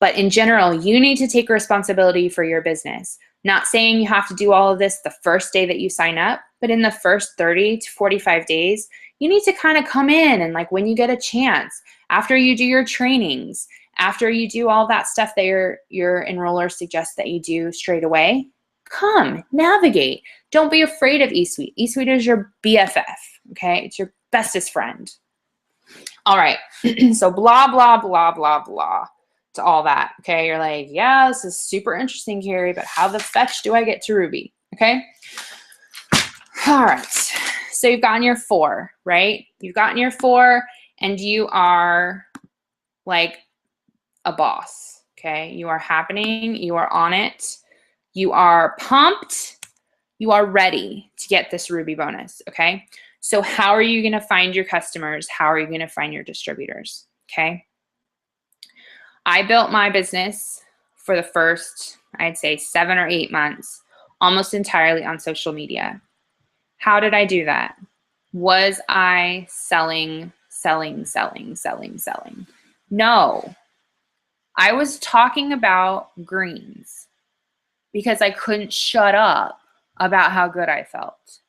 But in general, you need to take responsibility for your business. Not saying you have to do all of this the first day that you sign up, but in the first 30 to 45 days, you need to kind of come in and like when you get a chance, after you do your trainings, after you do all that stuff that your enroller suggests that you do straight away, come, navigate. Don't be afraid of eSuite. eSuite is your BFF, okay? It's your bestest friend. All right, so blah, blah, blah, blah, blah. To all that, okay? You're like, yeah, this is super interesting, Carrie, but how the fetch do I get to Ruby, okay? All right, so you've gotten your 4, right? You've gotten your 4, and you are like a boss, okay? You are happening, you are on it, you are pumped, you are ready to get this Ruby bonus, okay? So how are you gonna find your customers? How are you gonna find your distributors, okay? I built my business for the first, I'd say 7 or 8 months, almost entirely on social media. How did I do that? Was I selling? No. I was talking about greens because I couldn't shut up about how good I felt.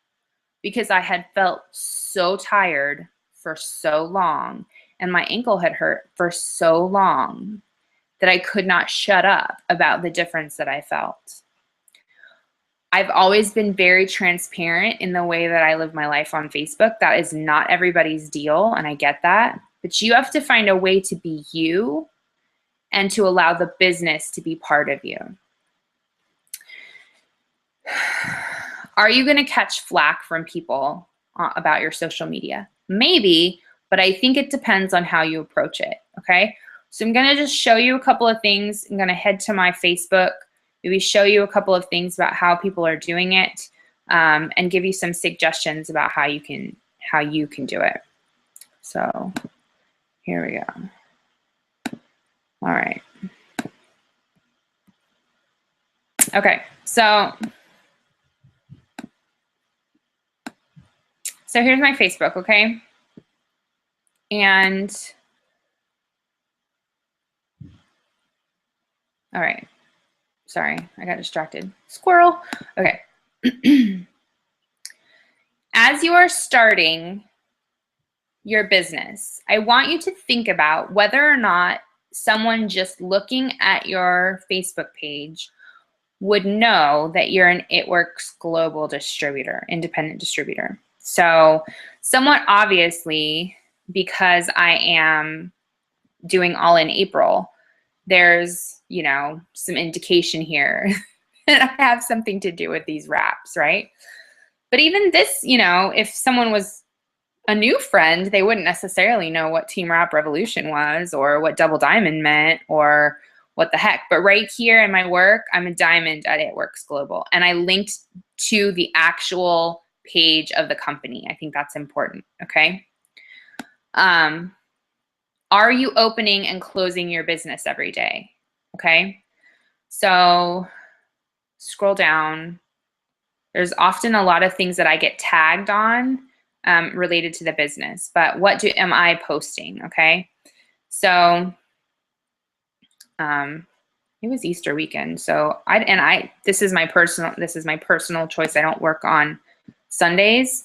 Because I had felt so tired for so long and my ankle had hurt for so long that I could not shut up about the difference that I felt. I've always been very transparent in the way that I live my life on Facebook. That is not everybody's deal, and I get that. But you have to find a way to be you and to allow the business to be part of you. Are you going to catch flack from people about your social media? Maybe, but I think it depends on how you approach it, okay? So I'm going to just show you a couple of things. I'm going to head to my Facebook, maybe show you a couple of things about how people are doing it, and give you some suggestions about how you can do it. So here we go. All right. Okay, so here's my Facebook, okay? And all right. Sorry, I got distracted. Squirrel. Okay. As you are starting your business, I want you to think about whether or not someone just looking at your Facebook page would know that you're an It Works global distributor, independent distributor. So somewhat obviously, because I am doing All In April, there's, you know, some indication here that I have something to do with these wraps, right? But even this, you know, if someone was a new friend, they wouldn't necessarily know what Team Wrap Revolution was or what Double Diamond meant or what the heck. But right here in my work, I'm a diamond at It Works Global. And I linked to the actual page of the company. I think that's important, okay? Are you opening and closing your business every day? Okay, so scroll down. There's often a lot of things that I get tagged on related to the business, but what am I posting? Okay, so it was Easter weekend, so this is my personal choice. I don't work on Sundays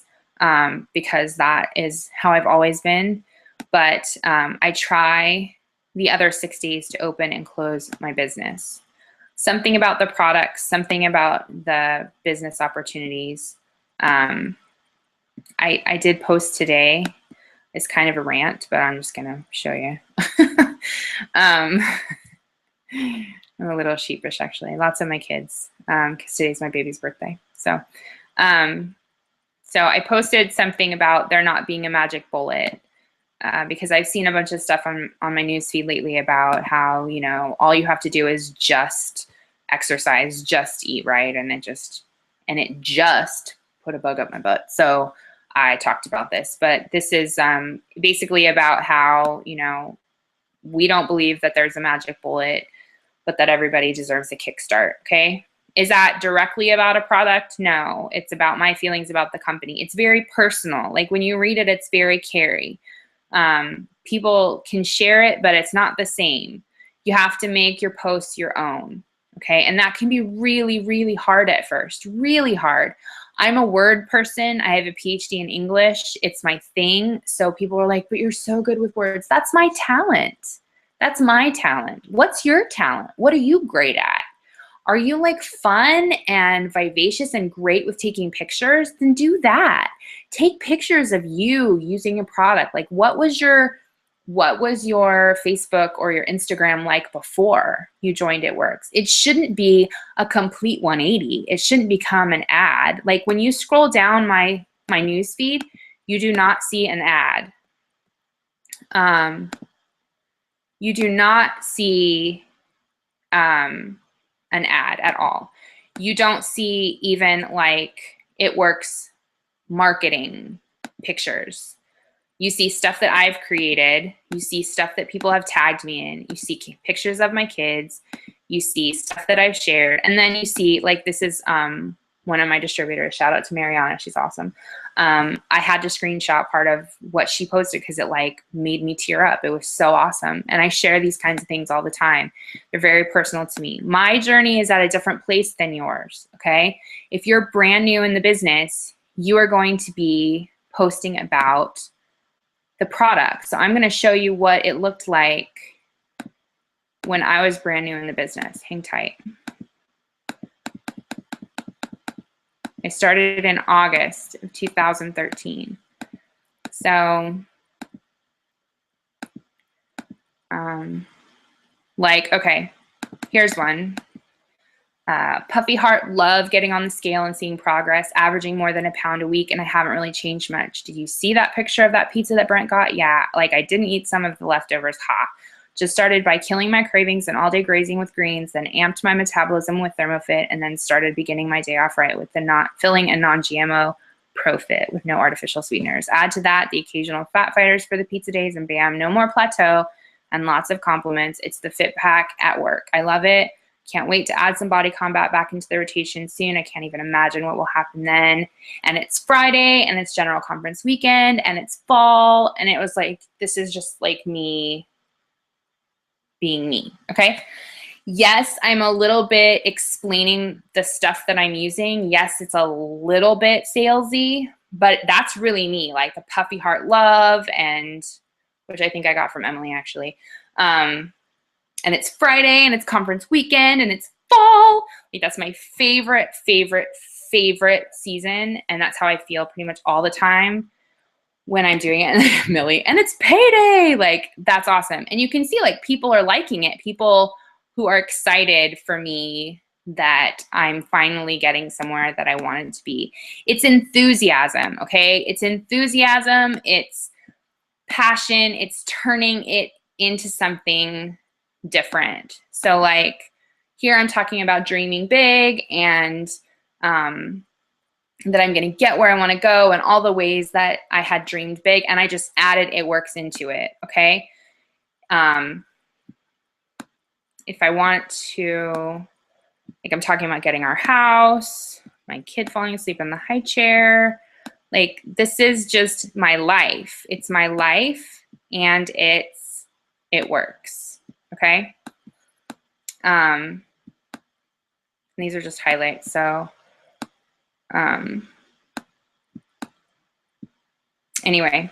because that is how I've always been. But I try the other 6 days to open and close my business. Something about the products, something about the business opportunities. I did post today. It's kind of a rant, but I'm just gonna show you. I'm a little sheepish actually. Lots of my kids, because today's my baby's birthday. So I posted something about there not being a magic bullet. Because I've seen a bunch of stuff on my newsfeed lately about how, you know, all you have to do is just exercise, just eat right, and it just put a bug up my butt. So I talked about this, but this is basically about how, you know, we don't believe that there's a magic bullet, but that everybody deserves a kickstart, okay? Is that directly about a product? No, it's about my feelings about the company. It's very personal. Like when you read it, it's very Carrie. People can share it, but it's not the same. You have to make your posts your own, okay? And that can be really, really hard at first, really hard. I'm a word person. I have a PhD in English. It's my thing. So people are like, but you're so good with words. That's my talent. That's my talent. What's your talent? What are you great at? Are you like fun and vivacious and great with taking pictures? Then do that. Take pictures of you using a product. Like what was your Facebook or your Instagram like before you joined It Works? It shouldn't be a complete 180. It shouldn't become an ad. Like when you scroll down my news feed, you do not see an ad. You do not see an ad at all. You don't see even like It Works marketing pictures. You see stuff that I've created. You see stuff that people have tagged me in. You see pictures of my kids. You see stuff that I've shared. And then you see, like, this is one of my distributors. Shout out to Mariana. She's awesome. I had to screenshot part of what she posted because it like made me tear up. It was so awesome. And I share these kinds of things all the time. They're very personal to me. My journey is at a different place than yours, okay? If you're brand new in the business, you are going to be posting about the product. So I'm going to show you what it looked like when I was brand new in the business. Hang tight. I started in August of 2013. So, like, okay, here's one. Puffy heart, love getting on the scale and seeing progress, averaging more than a pound a week, and I haven't really changed much. Did you see that picture of that pizza that Brent got? Yeah, like I didn't eat some of the leftovers, ha. Just started by killing my cravings and all day grazing with greens, then amped my metabolism with ThermoFit, and then started beginning my day off right with the not filling and non-GMO ProFit with no artificial sweeteners. Add to that the occasional fat fighters for the pizza days, and bam, no more plateau and lots of compliments. It's the fit pack at work. I love it. Can't wait to add some Body Combat back into the rotation soon. I can't even imagine what will happen then. And it's Friday, and it's General Conference weekend, and it's fall, and it was like, this is just like me being me, okay? Yes, I'm a little bit explaining the stuff that I'm using. Yes, it's a little bit salesy, but that's really me, like the puffy heart love, and which I think I got from Emily actually. And it's Friday, and it's conference weekend, and it's fall. Like that's my favorite season, and that's how I feel pretty much all the time when I'm doing it. Millie, and it's payday. Like that's awesome. And you can see like people are liking it. People who are excited for me that I'm finally getting somewhere that I wanted to be. It's enthusiasm, okay? It's enthusiasm, it's passion, it's turning it into something different. So like here I'm talking about dreaming big, and that I'm going to get where I want to go, and all the ways that I had dreamed big, and I just added It Works into it, okay? If I want to, like I'm talking about getting our house, my kid falling asleep in the high chair, like this is just my life. It's my life, and it works, okay? And these are just highlights, so anyway,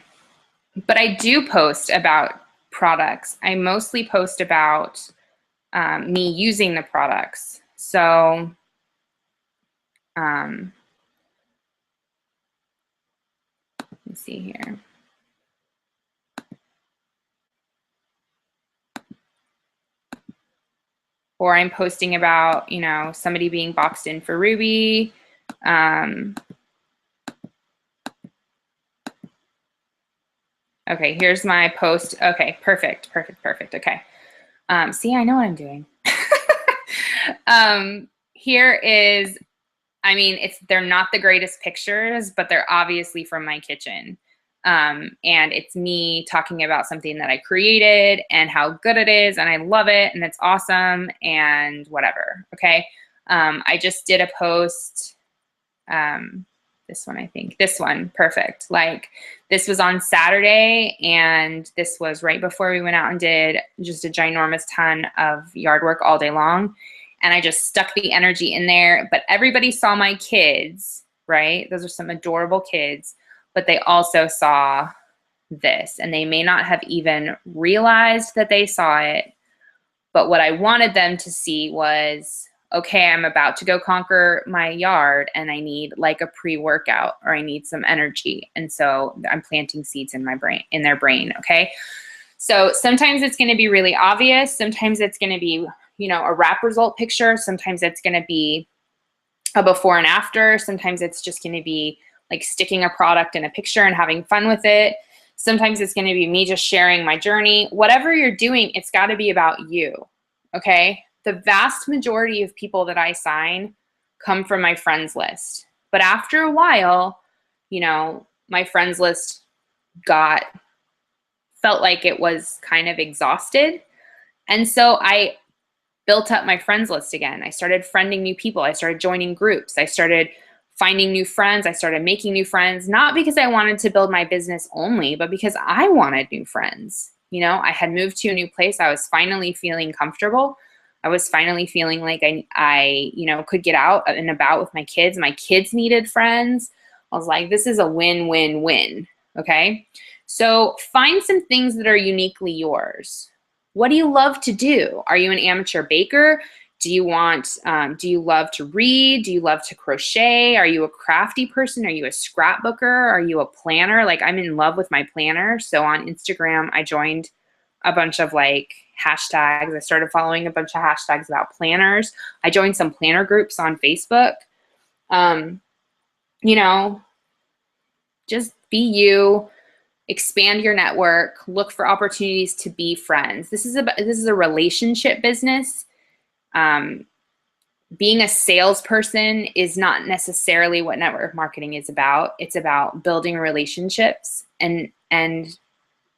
but I do post about products. I mostly post about me using the products. So let me see here. Or I'm posting about, you know, somebody being boxed in for Ruby. Okay, here's my post. Okay, perfect. Okay. See, I know what I'm doing. Here is, I mean, they're not the greatest pictures, but they're obviously from my kitchen. And it's me talking about something that I created and how good it is, and I love it, and it's awesome, and whatever, okay? I just did a post, this one, I think. This one, perfect. Like, this was on Saturday, and this was right before we went out and did just a ginormous ton of yard work all day long, and I just stuck the energy in there, but everybody saw my kids, right? Those are some adorable kids, but they also saw this, and they may not have even realized that they saw it, but what I wanted them to see was, okay, I'm about to go conquer my yard, and I need like a pre-workout, or I need some energy, and so I'm planting seeds in their brain, okay? So sometimes it's going to be really obvious, sometimes it's going to be, you know, a wrap result picture, sometimes it's going to be a before and after, sometimes it's just going to be like sticking a product in a picture and having fun with it. Sometimes it's going to be me just sharing my journey. Whatever you're doing, it's got to be about you, okay? The vast majority of people that I sign come from my friends list. But after a while, you know, my friends list felt like it was kind of exhausted. And so I built up my friends list again. I started friending new people. I started joining groups. I started finding new friends. I started making new friends, not because I wanted to build my business only, but because I wanted new friends. You know, I had moved to a new place. I was finally feeling comfortable. I was finally feeling like I, you know, could get out and about with my kids. My kids needed friends. I was like, this is a win-win-win, okay? So find some things that are uniquely yours. What do you love to do? Are you an amateur baker? Do you love to read? Do you love to crochet? Are you a crafty person? Are you a scrapbooker? Are you a planner? Like, I'm in love with my planner. So on Instagram, I joined a bunch of like hashtags. I started following a bunch of hashtags about planners. I joined some planner groups on Facebook. You know, just be you, expand your network, look for opportunities to be friends. This is a relationship business. Being a salesperson is not necessarily what network marketing is about. It's about building relationships and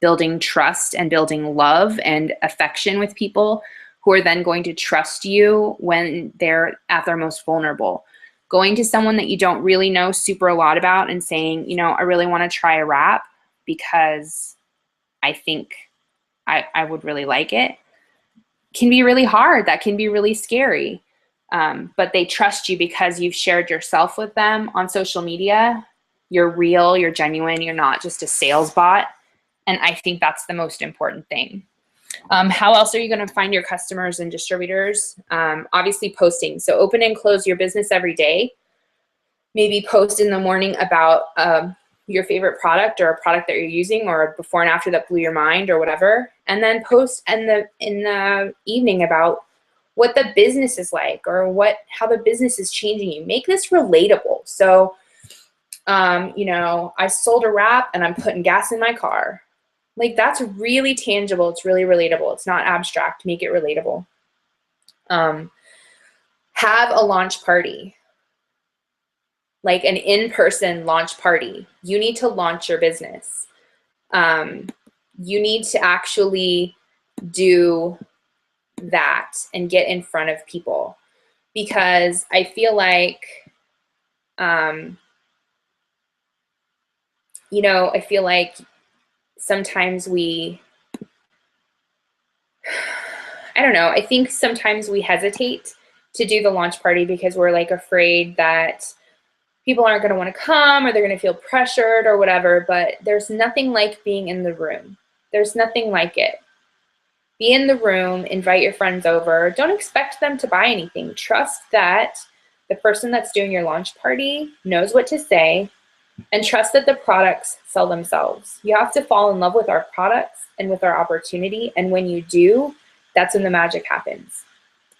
building trust and building love and affection with people who are then going to trust you when they're at their most vulnerable. Going to someone that you don't really know super a lot about and saying, you know, I really want to try a wrap because I think I would really like it, can be really hard. That can be really scary. But they trust you because you've shared yourself with them on social media. You're real, you're genuine, you're not just a sales bot. And I think that's the most important thing. How else are you going to find your customers and distributors? Obviously posting. So open and close your business every day. Maybe post in the morning about your favorite product or a product that you're using, or before and after that blew your mind or whatever. And then post in the evening about what the business is like or how the business is changing you. Make this relatable. So, you know, I sold a wrap and I'm putting gas in my car. Like, that's really tangible. It's really relatable. It's not abstract. Make it relatable. Have a launch party, like an in-person launch party. You need to launch your business. You need to actually do that and get in front of people, because I feel like, you know, I feel like sometimes I don't know, I think sometimes we hesitate to do the launch party because we're like afraid that people aren't going to want to come, or they're going to feel pressured or whatever. But there's nothing like being in the room. There's nothing like it. Be in the room, invite your friends over. Don't expect them to buy anything. Trust that the person that's doing your launch party knows what to say, and trust that the products sell themselves. You have to fall in love with our products and with our opportunity. And when you do, that's when the magic happens.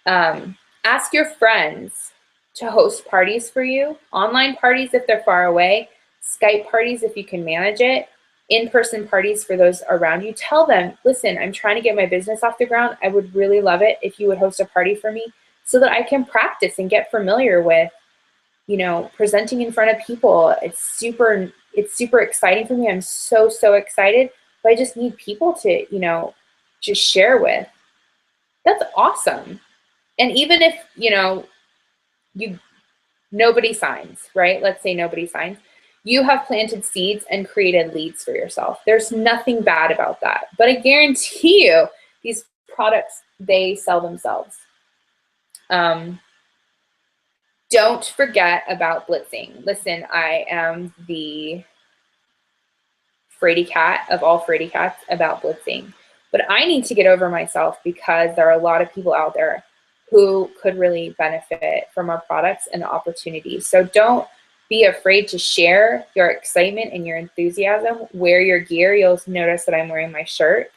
Ask your friends to host parties for you, online parties if they're far away, Skype parties if you can manage it, in-person parties for those around you. Tell them, listen, I'm trying to get my business off the ground. I would really love it if you would host a party for me so that I can practice and get familiar with, you know, presenting in front of people. It's super exciting for me. I'm so excited, but I just need people to, you know, just share with. That's awesome. And even if, you know, nobody signs, right? Let's say nobody signs. You have planted seeds and created leads for yourself. There's nothing bad about that. But I guarantee you, these products, they sell themselves. Don't forget about blitzing. Listen, I am the fraidy cat of all fraidy cats about blitzing. But I need to get over myself because there are a lot of people out there who could really benefit from our products and the opportunities. So don't be afraid to share your excitement and your enthusiasm. Wear your gear. You'll notice that I'm wearing my shirt.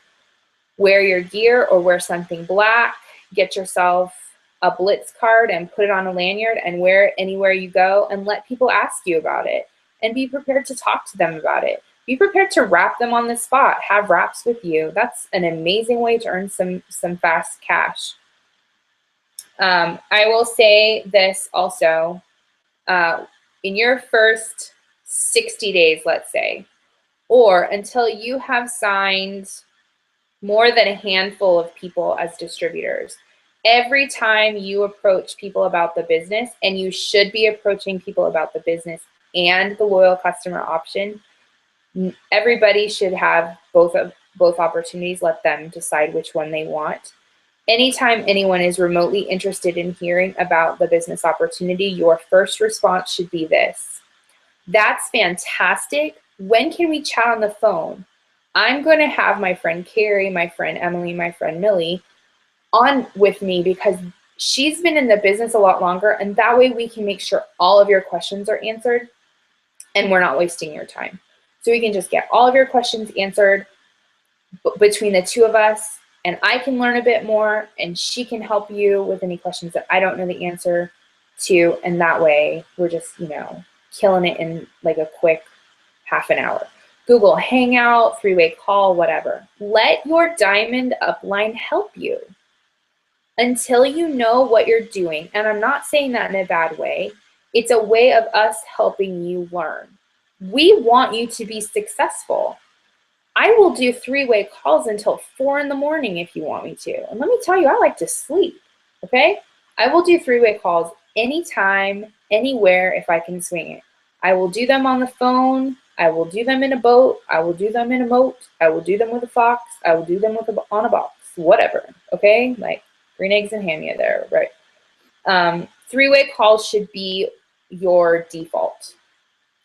Wear your gear or wear something black. Get yourself a Blitz card and put it on a lanyard and wear it anywhere you go, and let people ask you about it, and be prepared to talk to them about it. Be prepared to wrap them on the spot. Have wraps with you. That's an amazing way to earn some fast cash. I will say this also, in your first 60 days, let's say, or until you have signed more than a handful of people as distributors, every time you approach people about the business, and you should be approaching people about the business and the loyal customer option, everybody should have both opportunities. Let them decide which one they want. Anytime anyone is remotely interested in hearing about the business opportunity, your first response should be this: that's fantastic. When can we chat on the phone? I'm going to have my friend Carrie, my friend Emily, my friend Millie on with me because she's been in the business a lot longer, and that way we can make sure all of your questions are answered and we're not wasting your time. So we can just get all of your questions answered between the two of us, and I can learn a bit more and she can help you with any questions that I don't know the answer to, and that way we're just, you know, killing it in like a quick half an hour. Google Hangout, three-way call, whatever. Let your diamond upline help you until you know what you're doing. And I'm not saying that in a bad way. It's a way of us helping you learn. We want you to be successful. I will do three-way calls until 4 in the morning if you want me to. And let me tell you, I like to sleep, okay? I will do three-way calls anytime, anywhere if I can swing it. I will do them on the phone. I will do them in a boat. I will do them in a moat. I will do them with a fox. I will do them with on a box, whatever, okay? Like green eggs and ham, yeah, there, right? Three-way calls should be your default,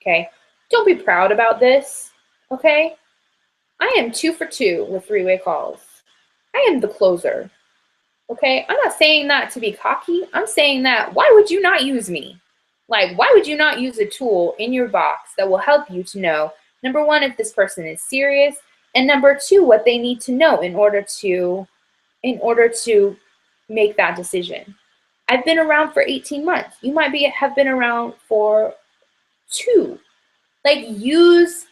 okay? Don't be proud about this, okay? I am 2 for 2 with three-way calls. I am the closer, okay? I'm not saying that to be cocky. I'm saying that, why would you not use me? Like, why would you not use a tool in your box that will help you to know, number one, if this person is serious, and number two, what they need to know in order to make that decision. I've been around for 18 months. You might have been around for 2. Like, use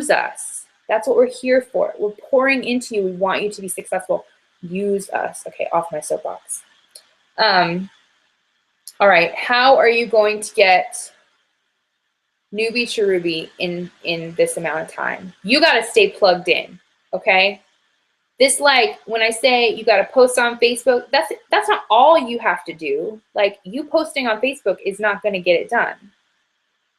us. That's what we're here for. We're pouring into you. We want you to be successful. Use us. Okay, off my soapbox. All right, how are you going to get newbie to Ruby in this amount of time? You got to stay plugged in, okay? This, like, when I say you got to post on Facebook, that's not all you have to do. Like, you posting on Facebook is not going to get it done.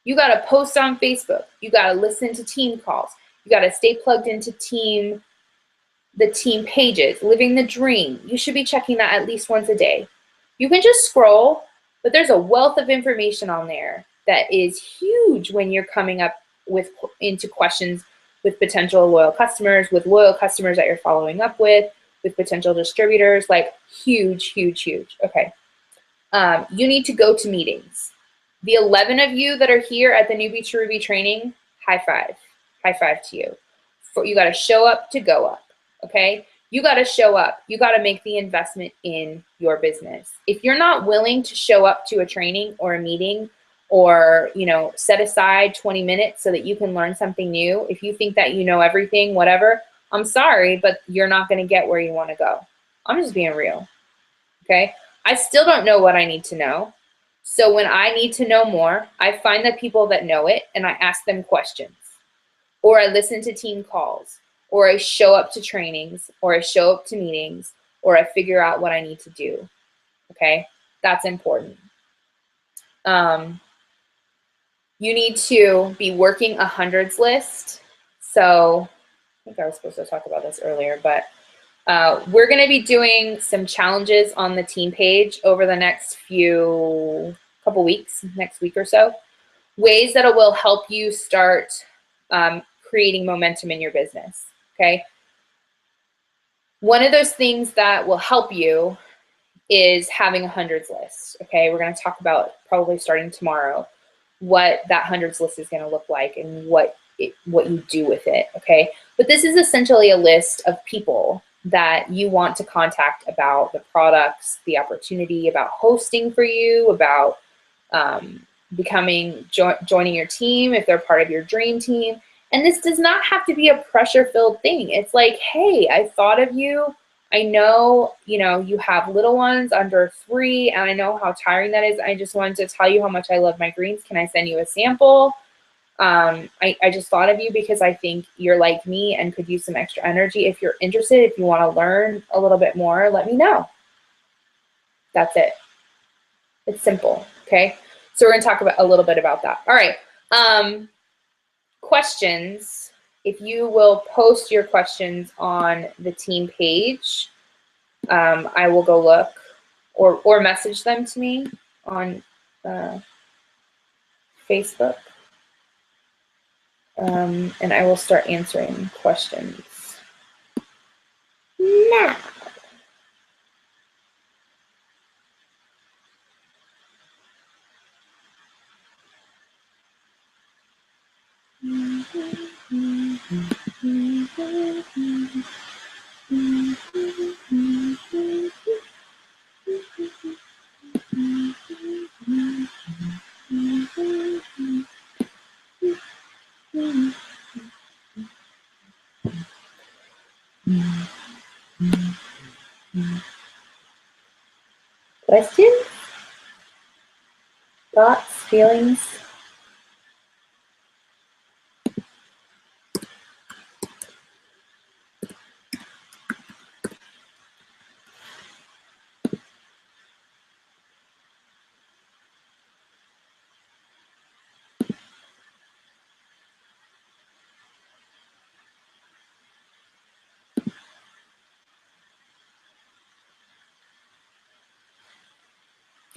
You got to post on Facebook. You got to listen to team calls. You got to stay plugged into the team pages, living the dream. You should be checking that at least once a day. You can just scroll, but there's a wealth of information on there that is huge when you're coming up into questions with potential loyal customers, with loyal customers that you're following up with potential distributors, like huge, huge, huge. Okay. You need to go to meetings. The 11 of you that are here at the Newbie to Ruby training, high five. High five to you. You got to show up to go up, okay? You got to show up. You got to make the investment in your business. If you're not willing to show up to a training or a meeting, or, you know, set aside 20 minutes so that you can learn something new, if you think that you know everything, whatever, I'm sorry, but you're not going to get where you want to go. I'm just being real, okay? I still don't know what I need to know. So when I need to know more, I find the people that know it and I ask them questions, or I listen to team calls, or I show up to trainings, or I show up to meetings, or I figure out what I need to do, okay? That's important. You need to be working a hundreds list. So I think I was supposed to talk about this earlier, but we're going to be doing some challenges on the team page over the next couple weeks, next week or so. Ways that it will help you start creating momentum in your business, okay? One of those things that will help you is having a hundreds list, okay? We're going to talk about probably starting tomorrow what that hundreds list is going to look like and what you do with it, okay? But this is essentially a list of people that you want to contact about the products, the opportunity, about hosting for you, about joining your team if they're part of your dream team. And this does not have to be a pressure-filled thing. It's like, hey, I thought of you. I know, you have little ones under 3, and I know how tiring that is. I just wanted to tell you how much I love my greens. Can I send you a sample? I just thought of you because I think you're like me and could use some extra energy. If you're interested, if you want to learn a little bit more, let me know. That's it. It's simple, okay? So we're going to talk about a little bit about that. All right. Questions. If you will post your questions on the team page, I will go look, or message them to me on Facebook, and I will start answering questions now. Questions? Thoughts? Feelings?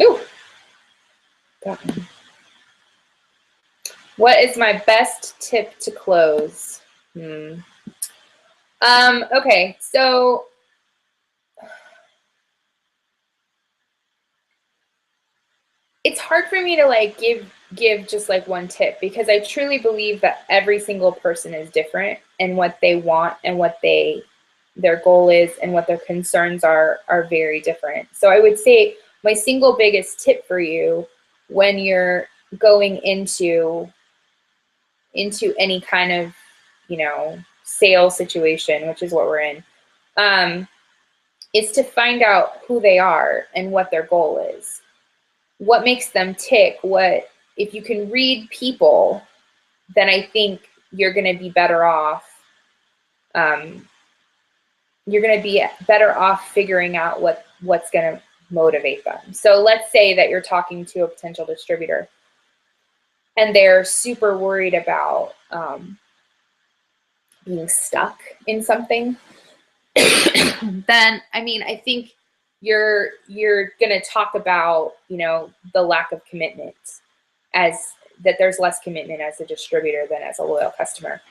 Ooh, got one. What is my best tip to close? Okay, so it's hard for me to like give just like one tip, because I truly believe that every single person is different, and what they want and what their goal is and what their concerns are very different. So I would say my single biggest tip for you when you're going into any kind of, you know, sales situation, which is what we're in, is to find out who they are and what their goal is. What makes them tick? If you can read people, then I think you're going to be better off. You're going to be better off figuring out what's going to motivate them. So let's say that you're talking to a potential distributor and they're super worried about being stuck in something. Then, I mean, I think you're going to talk about, you know, the lack of commitment, as that there's less commitment as a distributor than as a loyal customer.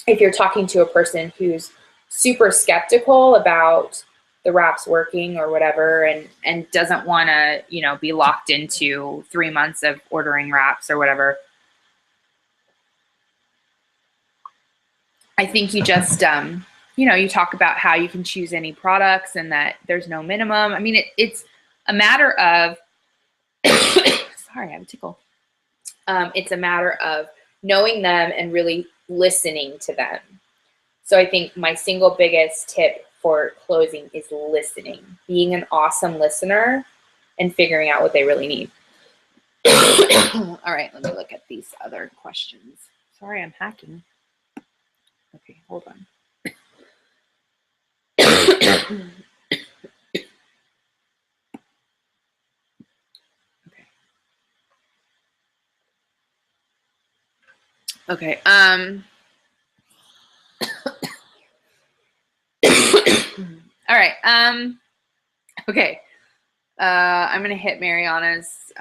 If you're talking to a person who's super skeptical about the wraps working or whatever, and doesn't want to, you know, be locked into 3 months of ordering wraps or whatever, I think you just, you know, you talk about how you can choose any products and that there's no minimum. I mean, it's a matter of, sorry, I have a tickle. It's a matter of knowing them and really listening to them. So I think my single biggest tip for closing is listening, being an awesome listener and figuring out what they really need. All right, let me look at these other questions. Sorry, I'm hacking. Okay, hold on. Okay. All right. Okay. I'm gonna hit Mariana's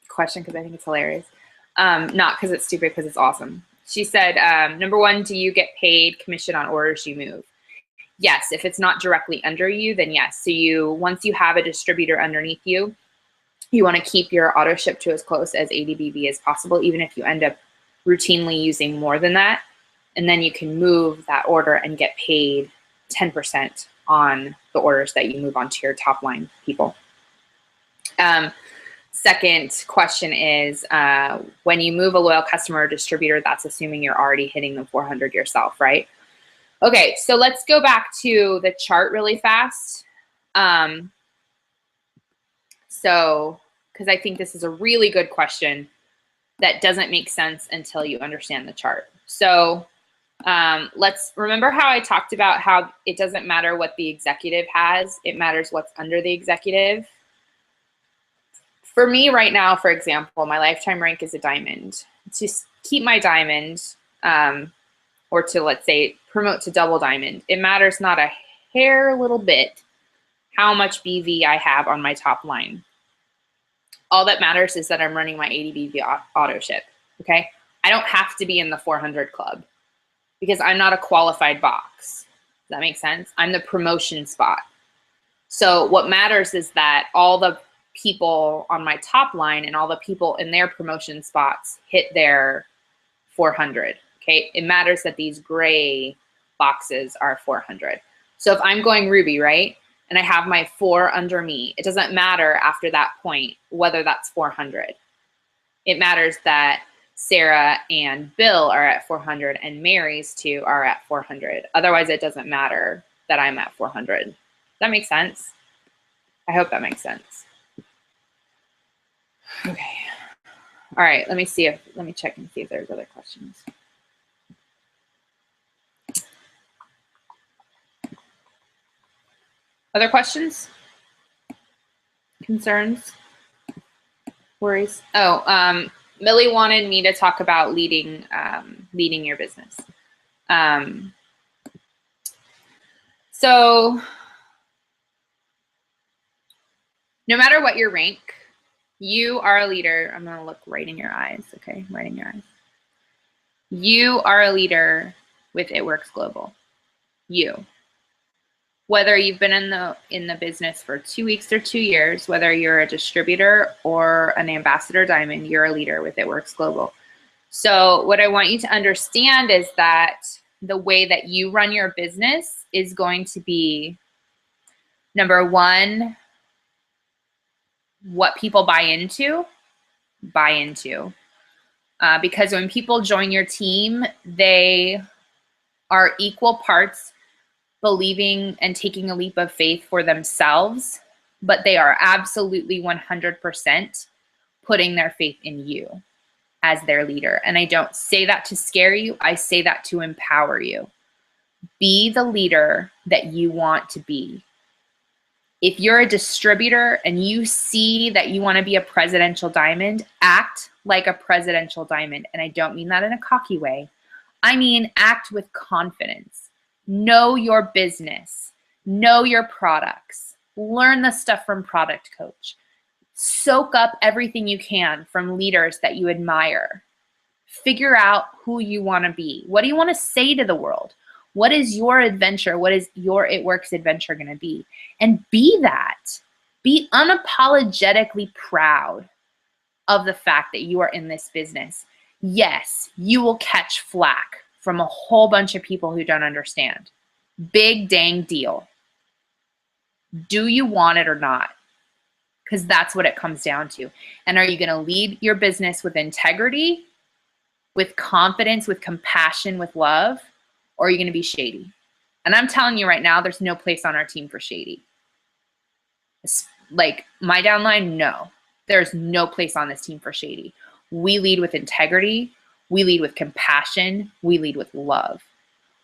question because I think it's hilarious. Not because it's stupid, because it's awesome. She said, number one, do you get paid commission on orders you move? Yes. If it's not directly under you, then yes. So once you have a distributor underneath you, you want to keep your auto ship to as close as ADBV as possible, even if you end up routinely using more than that. And then you can move that order and get paid 10% on the orders that you move onto your top line people. Second question is, when you move a loyal customer or distributor, that's assuming you're already hitting the 400 yourself, right? Okay, so let's go back to the chart really fast. So, because I think this is a really good question that doesn't make sense until you understand the chart. So let's remember how I talked about how it doesn't matter what the executive has, it matters what's under the executive. For me right now, for example, my lifetime rank is a diamond. To keep my diamond, or to, let's say, promote to double diamond, it matters not a hair little bit how much BV I have on my top line. All that matters is that I'm running my ADBV auto ship, okay? I don't have to be in the 400 club because I'm not a qualified box. Does that make sense? I'm the promotion spot. So what matters is that all the people on my top line and all the people in their promotion spots hit their 400, Okay, it matters that these gray boxes are 400. So if I'm going Ruby, right, and I have my 4 under me, it doesn't matter after that point whether that's 400. It matters that Sarah and Bill are at 400 and Mary's 2 are at 400. Otherwise, it doesn't matter that I'm at 400. Does that make sense? I hope that makes sense. Okay. All right, let me check and see if there's other questions. Other questions? Concerns? Worries? Oh, Millie wanted me to talk about leading your business. So no matter what your rank, you are a leader. I'm going to look right in your eyes. Okay, right in your eyes. You are a leader with It Works Global. You. Whether you've been in the business for 2 weeks or 2 years, whether you're a distributor or an ambassador diamond, you're a leader with It Works Global. So what I want you to understand is that the way that you run your business is going to be, number one, what people buy into. Because when people join your team, they are equal parts believing and taking a leap of faith for themselves, but they are absolutely 100% putting their faith in you as their leader. And I don't say that to scare you. I say that to empower you. Be the leader that you want to be. If you're a distributor and you see that you want to be a presidential diamond, act like a presidential diamond. And I don't mean that in a cocky way. I mean, act with confidence. Know your business. Know your products. Learn the stuff from Product Coach. Soak up everything you can from leaders that you admire. Figure out who you want to be. What do you want to say to the world? What is your adventure? What is your It Works adventure going to be? And be that. Be unapologetically proud of the fact that you are in this business. Yes, you will catch flack from a whole bunch of people who don't understand. Big dang deal. Do you want it or not? Because that's what it comes down to. And are you going to lead your business with integrity, with confidence, with compassion, with love, or are you going to be shady? And I'm telling you right now, there's no place on our team for shady. It's like my downline, no. There's no place on this team for shady. We lead with integrity. We lead with compassion. We lead with love.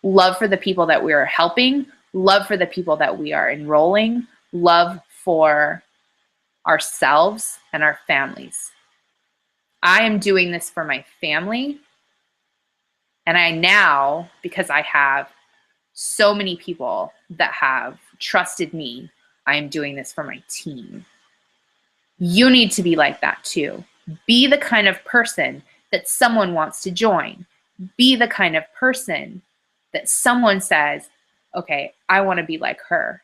Love for the people that we are helping. Love for the people that we are enrolling. Love for ourselves and our families. I am doing this for my family. And I now, because I have so many people that have trusted me, I am doing this for my team. You need to be like that too. Be the kind of person that someone wants to join. Be the kind of person that someone says, okay, I want to be like her.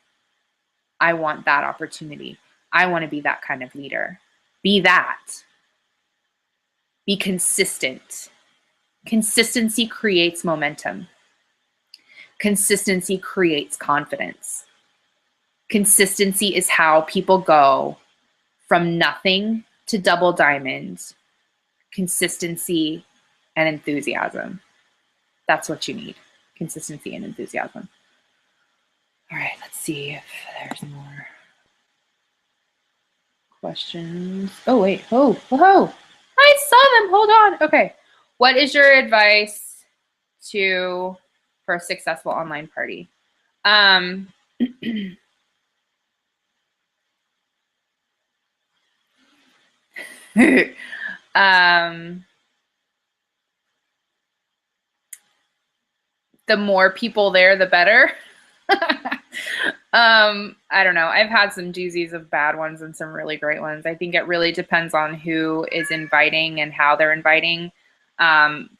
I want that opportunity. I want to be that kind of leader. Be that. Be consistent. Consistency creates momentum. Consistency creates confidence. Consistency is how people go from nothing to double diamonds. Consistency and enthusiasm. That's what you need. Consistency and enthusiasm. All right, let's see if there's more questions. Oh, wait. Oh, I saw them. Hold on. Okay. What is your advice for a successful online party? The more people there, the better. I don't know. I've had some doozies of bad ones and some really great ones. I think it really depends on who is inviting and how they're inviting.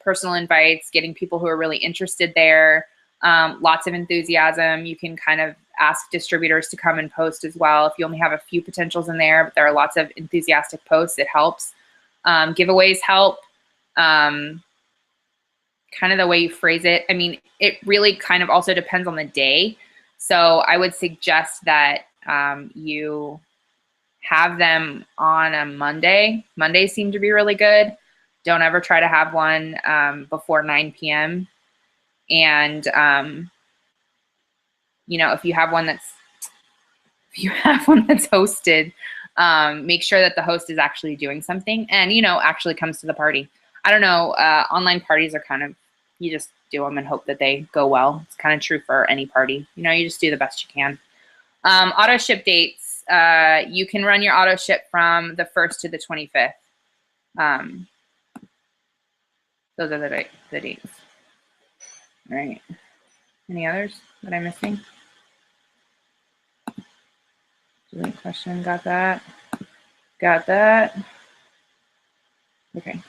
Personal invites, getting people who are really interested there. Lots of enthusiasm. You can kind of ask distributors to come and post as well. If you only have a few potentials in there, but there are lots of enthusiastic posts, it helps. Giveaways help. kind of the way you phrase it. I mean, it really kind of also depends on the day. So I would suggest that you have them on a Monday. Mondays seem to be really good. Don't ever try to have one before 9 p.m. And, you know, if you have one that's hosted, make sure that the host is actually doing something and, you know, actually comes to the party. I don't know, online parties are kind of, you just do them and hope that they go well. It's kind of true for any party. You know, you just do the best you can. Auto ship dates, you can run your auto ship from the 1st to the 25th. Those are the dates. All right. Any others that I'm missing? Delete question, got that. Got that. Okay.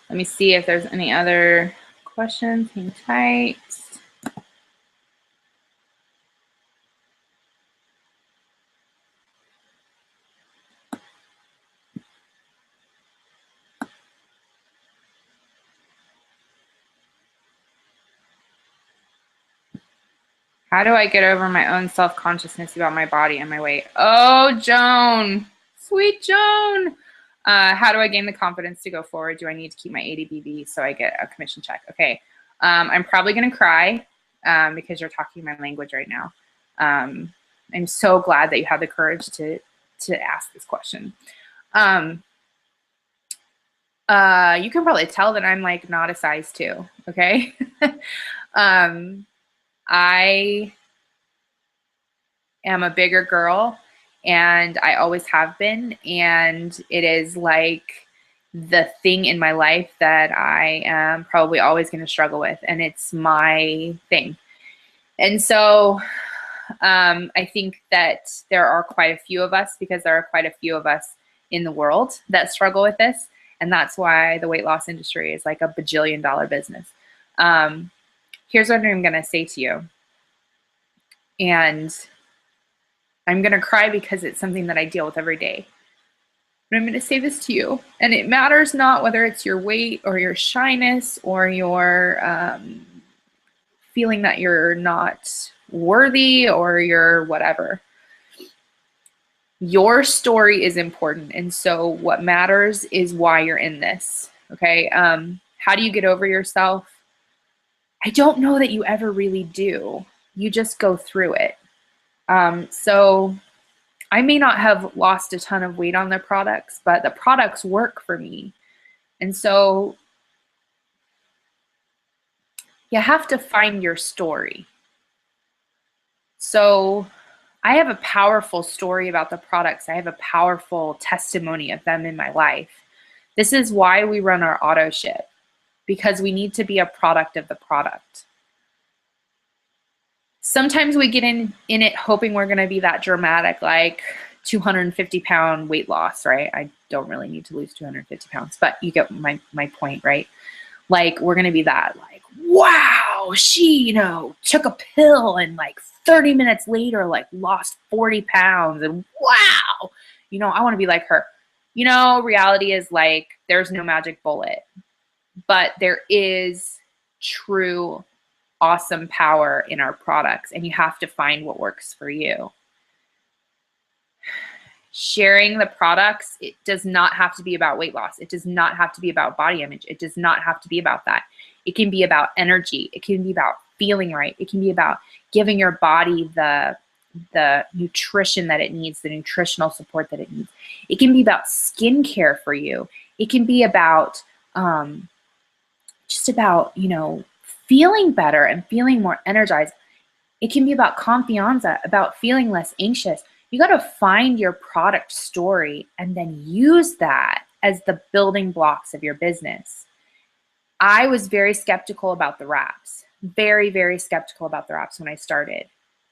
Let me see if there's any other questions. Hang tight. How do I get over my own self-consciousness about my body and my weight? Oh, Joan, sweet Joan. How do I gain the confidence to go forward? Do I need to keep my 80 BB so I get a commission check? Okay, I'm probably gonna cry because you're talking my language right now. I'm so glad that you have the courage to ask this question. You can probably tell that I'm like not a size 2, okay? I am a bigger girl and I always have been, and it is like the thing in my life that I am probably always going to struggle with, and it's my thing. And so I think that there are quite a few of us, because there are quite a few of us in the world that struggle with this, and that's why the weight loss industry is like a bajillion-dollar business. Here's what I'm going to say to you. And I'm going to cry because it's something that I deal with every day. But I'm going to say this to you. And it matters not whether it's your weight or your shyness or your feeling that you're not worthy or your whatever. Your story is important. And so what matters is why you're in this. Okay. How do you get over yourself? I don't know that you ever really do. You just go through it. So I may not have lost a ton of weight on the products, but the products work for me. And so you have to find your story. So I have a powerful story about the products. I have a powerful testimony of them in my life. This is why we run our auto ship, because we need to be a product of the product. Sometimes we get in it hoping we're going to be that dramatic, like 250-pound weight loss, right? I don't really need to lose 250 pounds, but you get my point, right? Like, we're going to be that, like, wow, she, you know, took a pill and like 30 minutes later, like lost 40 pounds and wow, you know, I want to be like her. You know, reality is like, there's no magic bullet, but there is true awesome power in our products, and you have to find what works for you. Sharing the products, it does not have to be about weight loss. It does not have to be about body image. It does not have to be about that. It can be about energy. It can be about feeling right. It can be about giving your body the nutrition that it needs, the nutritional support that it needs. It can be about skincare for you. It can be about just about, you know, feeling better and feeling more energized. It can be about confianza, about feeling less anxious. You got to find your product story and then use that as the building blocks of your business. I was very skeptical about the wraps, very, very skeptical about the wraps when I started.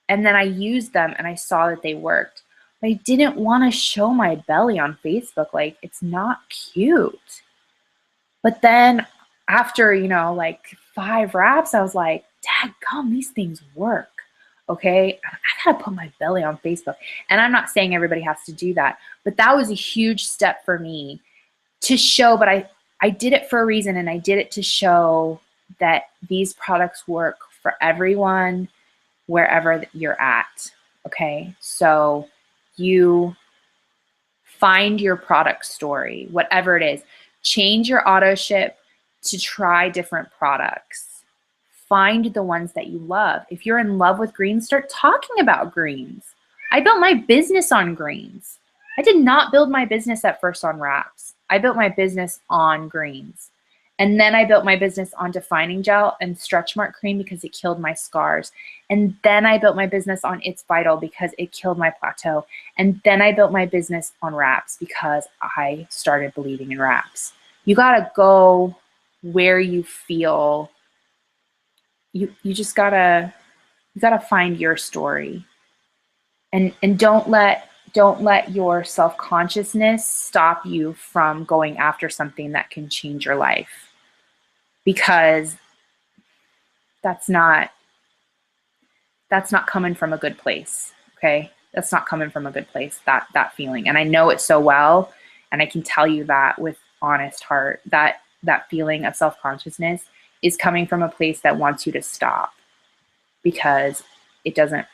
And then I used them and I saw that they worked. But I didn't want to show my belly on Facebook. Like, it's not cute. But then after, you know, like 5 wraps, I was like, dadgum, these things work. Okay, I gotta put my belly on Facebook. And I'm not saying everybody has to do that, but that was a huge step for me to show. But I did it for a reason, and I did it to show that these products work for everyone, wherever you're at, okay? So you find your product story, whatever it is. Change your auto ship to try different products. Find the ones that you love. If you're in love with greens, start talking about greens. I built my business on greens. I did not build my business at first on wraps. I built my business on greens. And then I built my business on defining gel and stretch mark cream because it killed my scars. And then I built my business on It's Vital because it killed my plateau. And then I built my business on wraps because I started believing in wraps. You gotta go where you feel, you just gotta find your story. And don't let your self-consciousness stop you from going after something that can change your life. Because that's not coming from a good place, okay? That's not coming from a good place, that feeling. And I know it so well, and I can tell you that with honest heart, that feeling of self-consciousness is coming from a place that wants you to stop, because it doesn't,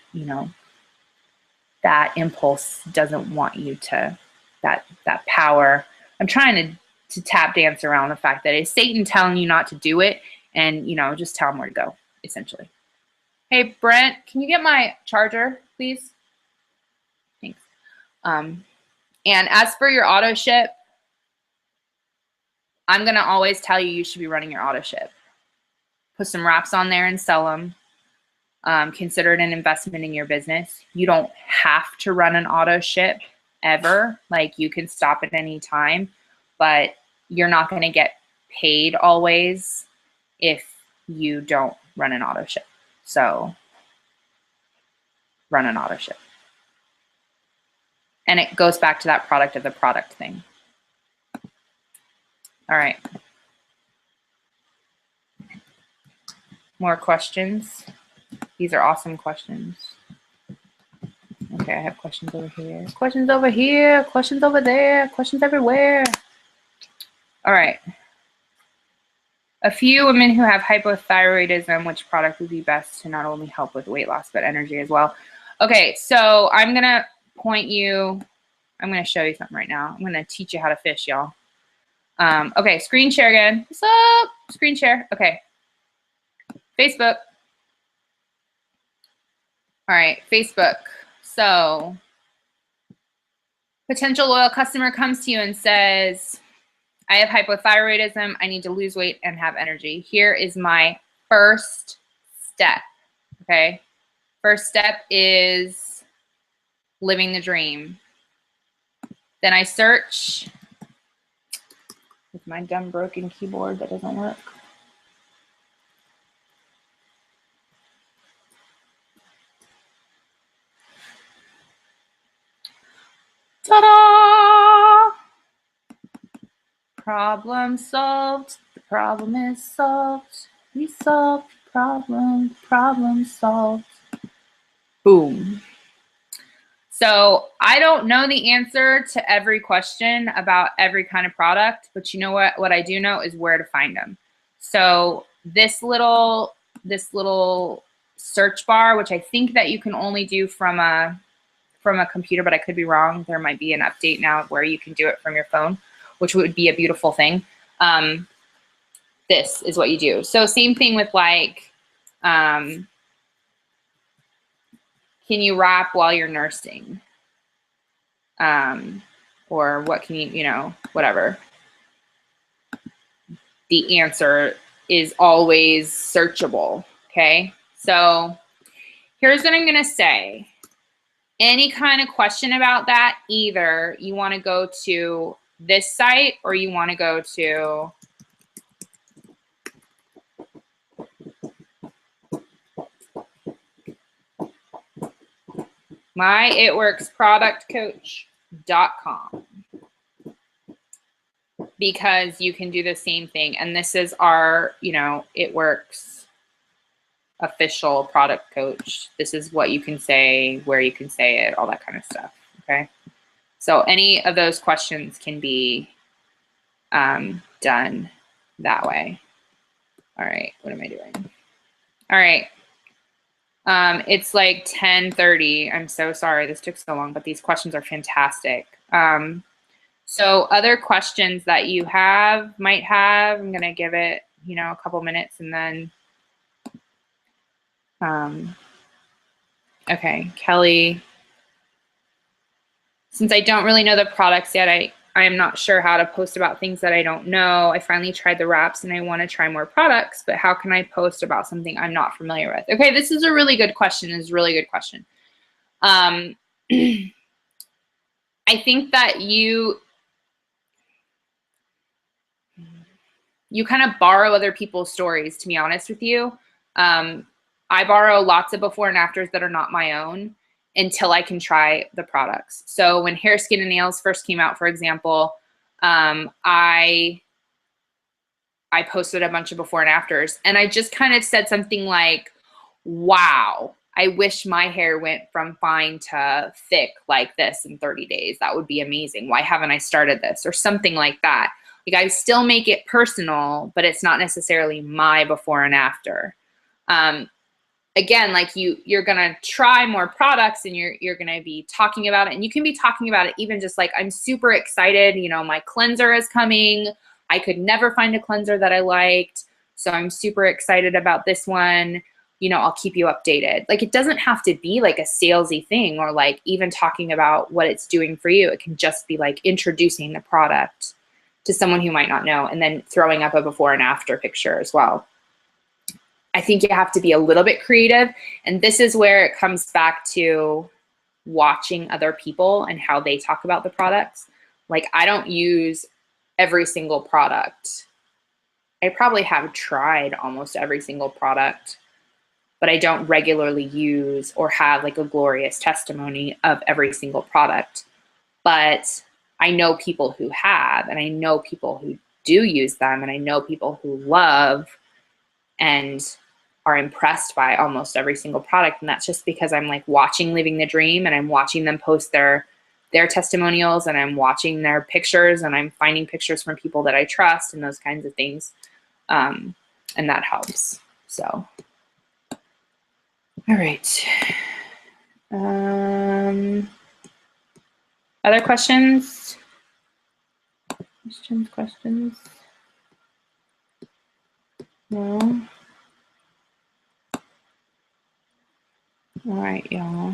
that impulse doesn't want you to, that power. I'm trying to tap dance around the fact that it's Satan telling you not to do it, and just tell him where to go, essentially. Hey Brent, can you get my charger, please? Thanks. And as for your auto ship, I'm gonna always tell you should be running your auto ship. Put some wraps on there and sell them. Consider it an investment in your business. You don't have to run an auto ship ever. Like, you can stop at any time, but you're not going to get paid always if you don't run an auto ship. So run an auto ship. And it goes back to that product of the product thing. All right. More questions? These are awesome questions. Okay, I have questions over here. Questions over here. Questions over there. Questions everywhere. All right. A few women who have hypothyroidism, which product would be best to not only help with weight loss, but energy as well? Okay, so I'm going to point you, I'm going to show you something right now. I'm going to teach you how to fish, y'all. Okay, screen share again. What's up? Screen share. Okay. Facebook. All right, Facebook. So, potential loyal customer comes to you and says, I have hypothyroidism. I need to lose weight and have energy. Here is my first step, okay? First step is living the dream. Then I search with my dumb broken keyboard that doesn't work. Ta-da! Problem solved. The problem is solved. We solved the problem. Problem solved. Boom. So I don't know the answer to every question about every kind of product, but you know what? What I do know is where to find them. So this little search bar, which I think that you can only do from a computer, but I could be wrong. There might be an update now where you can do it from your phone, which would be a beautiful thing. This is what you do. So same thing with like, can you wrap while you're nursing? Or what can you, whatever. The answer is always searchable, okay? So here's what I'm gonna say. Any kind of question about that, either you wanna go to this site or you wanna go to myitworksproductcoach.com, because you can do the same thing. And this is our, It Works official product coach. This is what you can say, where you can say it, all that kind of stuff. Okay. So any of those questions can be done that way. All right, what am I doing? All right. It's like 10:30. I'm so sorry this took so long, but these questions are fantastic. So other questions that you might have, I'm gonna give it, you know, a couple minutes and then, okay, Kelly, since I don't really know the products yet, I am not sure how to post about things that I don't know. I finally tried the wraps and I want to try more products, but how can I post about something I'm not familiar with? Okay, this is a really good question. It's a really good question. I think that you kind of borrow other people's stories, to be honest with you. I borrow lots of before and afters that are not my own until I can try the products. So when hair, skin, and nails first came out, for example, I posted a bunch of before and afters, and I just kind of said something like, wow, I wish my hair went from fine to thick like this in 30 days. That would be amazing. Why haven't I started this? Or something like that. Like, I still make it personal, but it's not necessarily my before and after. Again, like you're gonna try more products and you're gonna be talking about it, and you can be talking about it even just like, I'm super excited, you know, my cleanser is coming. I could never find a cleanser that I liked, so I'm super excited about this one. You know, I'll keep you updated. Like, it doesn't have to be like a salesy thing or like even talking about what it's doing for you. It can just be like introducing the product to someone who might not know and then throwing up a before and after picture as well. I think you have to be a little bit creative, and this is where it comes back to watching other people and how they talk about the products. Like, I don't use every single product. I probably have tried almost every single product, but I don't regularly use or have like a glorious testimony of every single product. But I know people who have, and I know people who do use them, and I know people who love and are impressed by almost every single product. And that's just because I'm like watching Living the Dream, and I'm watching them post their testimonials, and I'm watching their pictures, and I'm finding pictures from people that I trust and those kinds of things. And that helps. So, all right. Other questions? Questions? No? All right, y'all.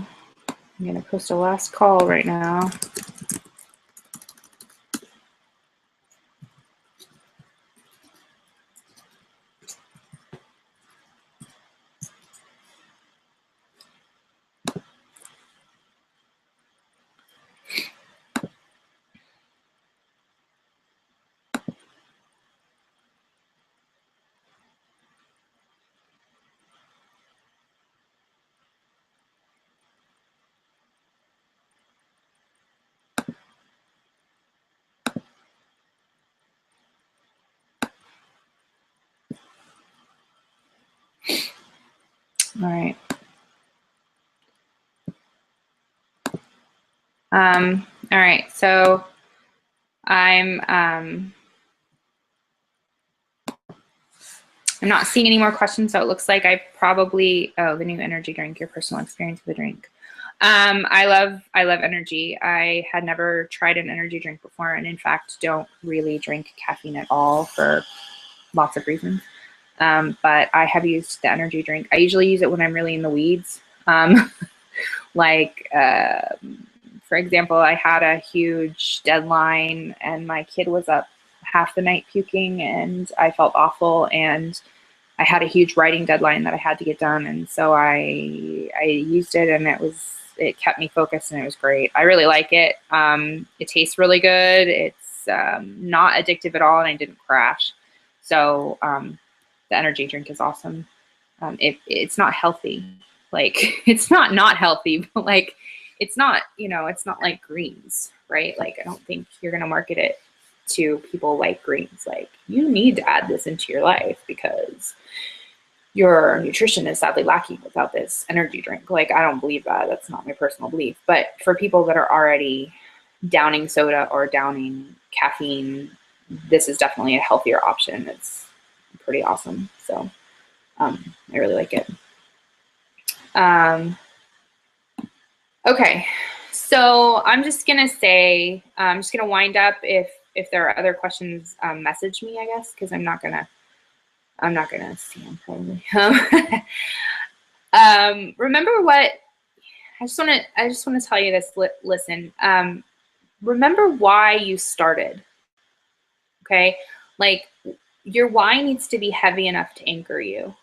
I'm gonna post a last call right now. All right. All right, so I'm not seeing any more questions, so it looks like I probably, oh, the new energy drink, your personal experience with the drink. I love energy. I had never tried an energy drink before, and in fact don't really drink caffeine at all for lots of reasons. But I have used the energy drink. I usually use it when I'm really in the weeds. For example, I had a huge deadline and my kid was up half the night puking and I felt awful, and I had a huge writing deadline that I had to get done, and so I used it, and it kept me focused, and it was great. I really like it. It tastes really good. It's not addictive at all, and I didn't crash. So the energy drink is awesome. It's not healthy. Like, it's not healthy, but like, it's not, you know, it's not like greens, right? Like, I don't think you're going to market it to people like greens. Like, you need to add this into your life because your nutrition is sadly lacking without this energy drink. Like, I don't believe that. That's not my personal belief. But for people that are already downing soda or downing caffeine, this is definitely a healthier option. It's pretty awesome. So I really like it. Okay, so I'm just gonna say, I'm just gonna wind up. If there are other questions, message me, I guess, because I'm not gonna see them probably. Remember what I just want to tell you this. Listen, remember why you started. Okay, like your why needs to be heavy enough to anchor you.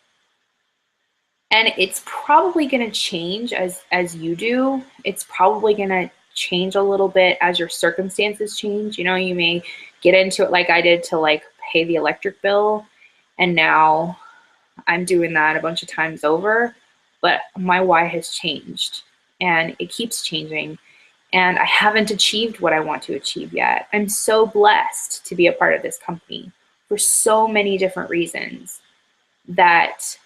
And it's probably going to change as you do. It's probably going to change a little bit as your circumstances change. You know, you may get into it like I did to like pay the electric bill. And now I'm doing that a bunch of times over. But my why has changed and it keeps changing. And I haven't achieved what I want to achieve yet. I'm so blessed to be a part of this company for so many different reasons that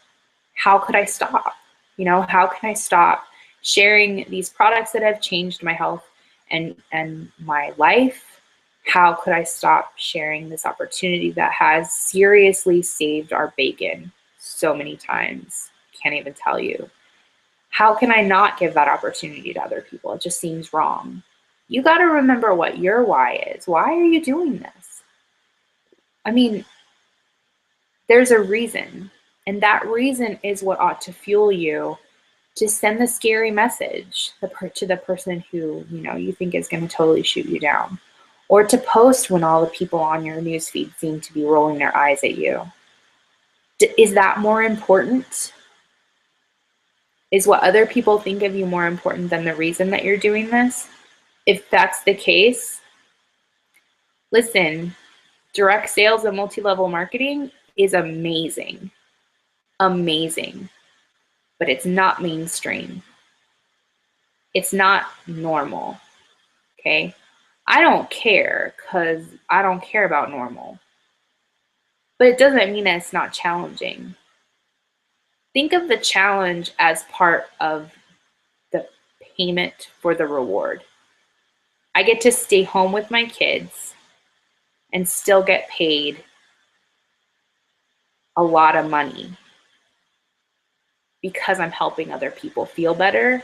how could I stop? You know, how can I stop sharing these products that have changed my health and my life? How could I stop sharing this opportunity that has seriously saved our bacon so many times? Can't even tell you. How can I not give that opportunity to other people? It just seems wrong. You got to remember what your why is. Why are you doing this? I mean, there's a reason. And that reason is what ought to fuel you to send the scary message to the person who, you know, you think is going to totally shoot you down, or to post when all the people on your newsfeed seem to be rolling their eyes at you. Is that more important? Is what other people think of you more important than the reason that you're doing this? If that's the case, listen, direct sales and multi-level marketing is amazing. Amazing, but it's not mainstream. It's not normal, okay? I don't care because I don't care about normal, but it doesn't mean that it's not challenging. Think of the challenge as part of the payment for the reward. I get to stay home with my kids and still get paid a lot of money because I'm helping other people feel better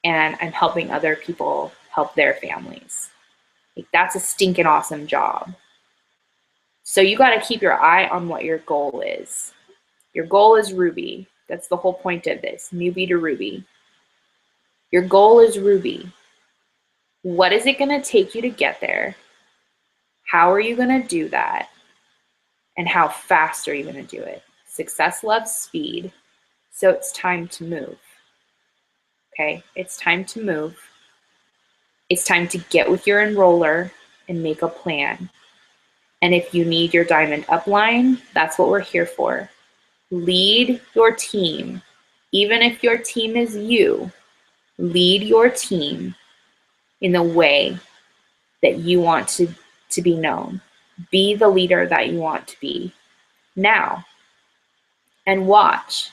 and I'm helping other people help their families. Like, that's a stinking awesome job. So you got to keep your eye on what your goal is. Your goal is Ruby. That's the whole point of this, newbie to Ruby. Your goal is Ruby. What is it going to take you to get there? How are you going to do that? And how fast are you going to do it? Success loves speed. So it's time to move. Okay, it's time to move. It's time to get with your enroller and make a plan. And if you need your diamond upline, that's what we're here for. Lead your team. Even if your team is you, lead your team in the way that you want to be known. Be the leader that you want to be now. And watch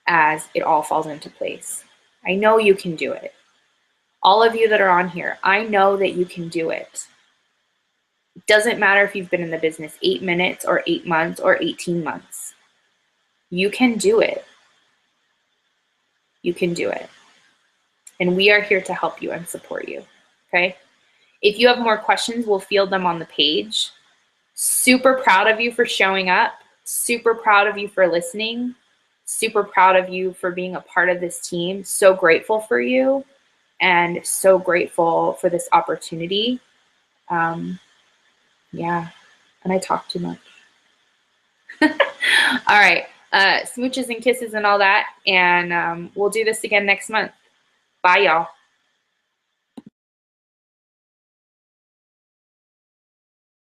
as it all falls into place. I know you can do it. All of you that are on here, I know that you can do it. It doesn't matter if you've been in the business 8 minutes or 8 months or 18 months. You can do it. You can do it. And we are here to help you and support you, okay? If you have more questions, we'll field them on the page. Super proud of you for showing up. Super proud of you for listening. Super proud of you for being a part of this team. So grateful for you and so grateful for this opportunity. Yeah, and I talk too much. All right, smooches and kisses and all that. And we'll do this again next month. Bye, y'all.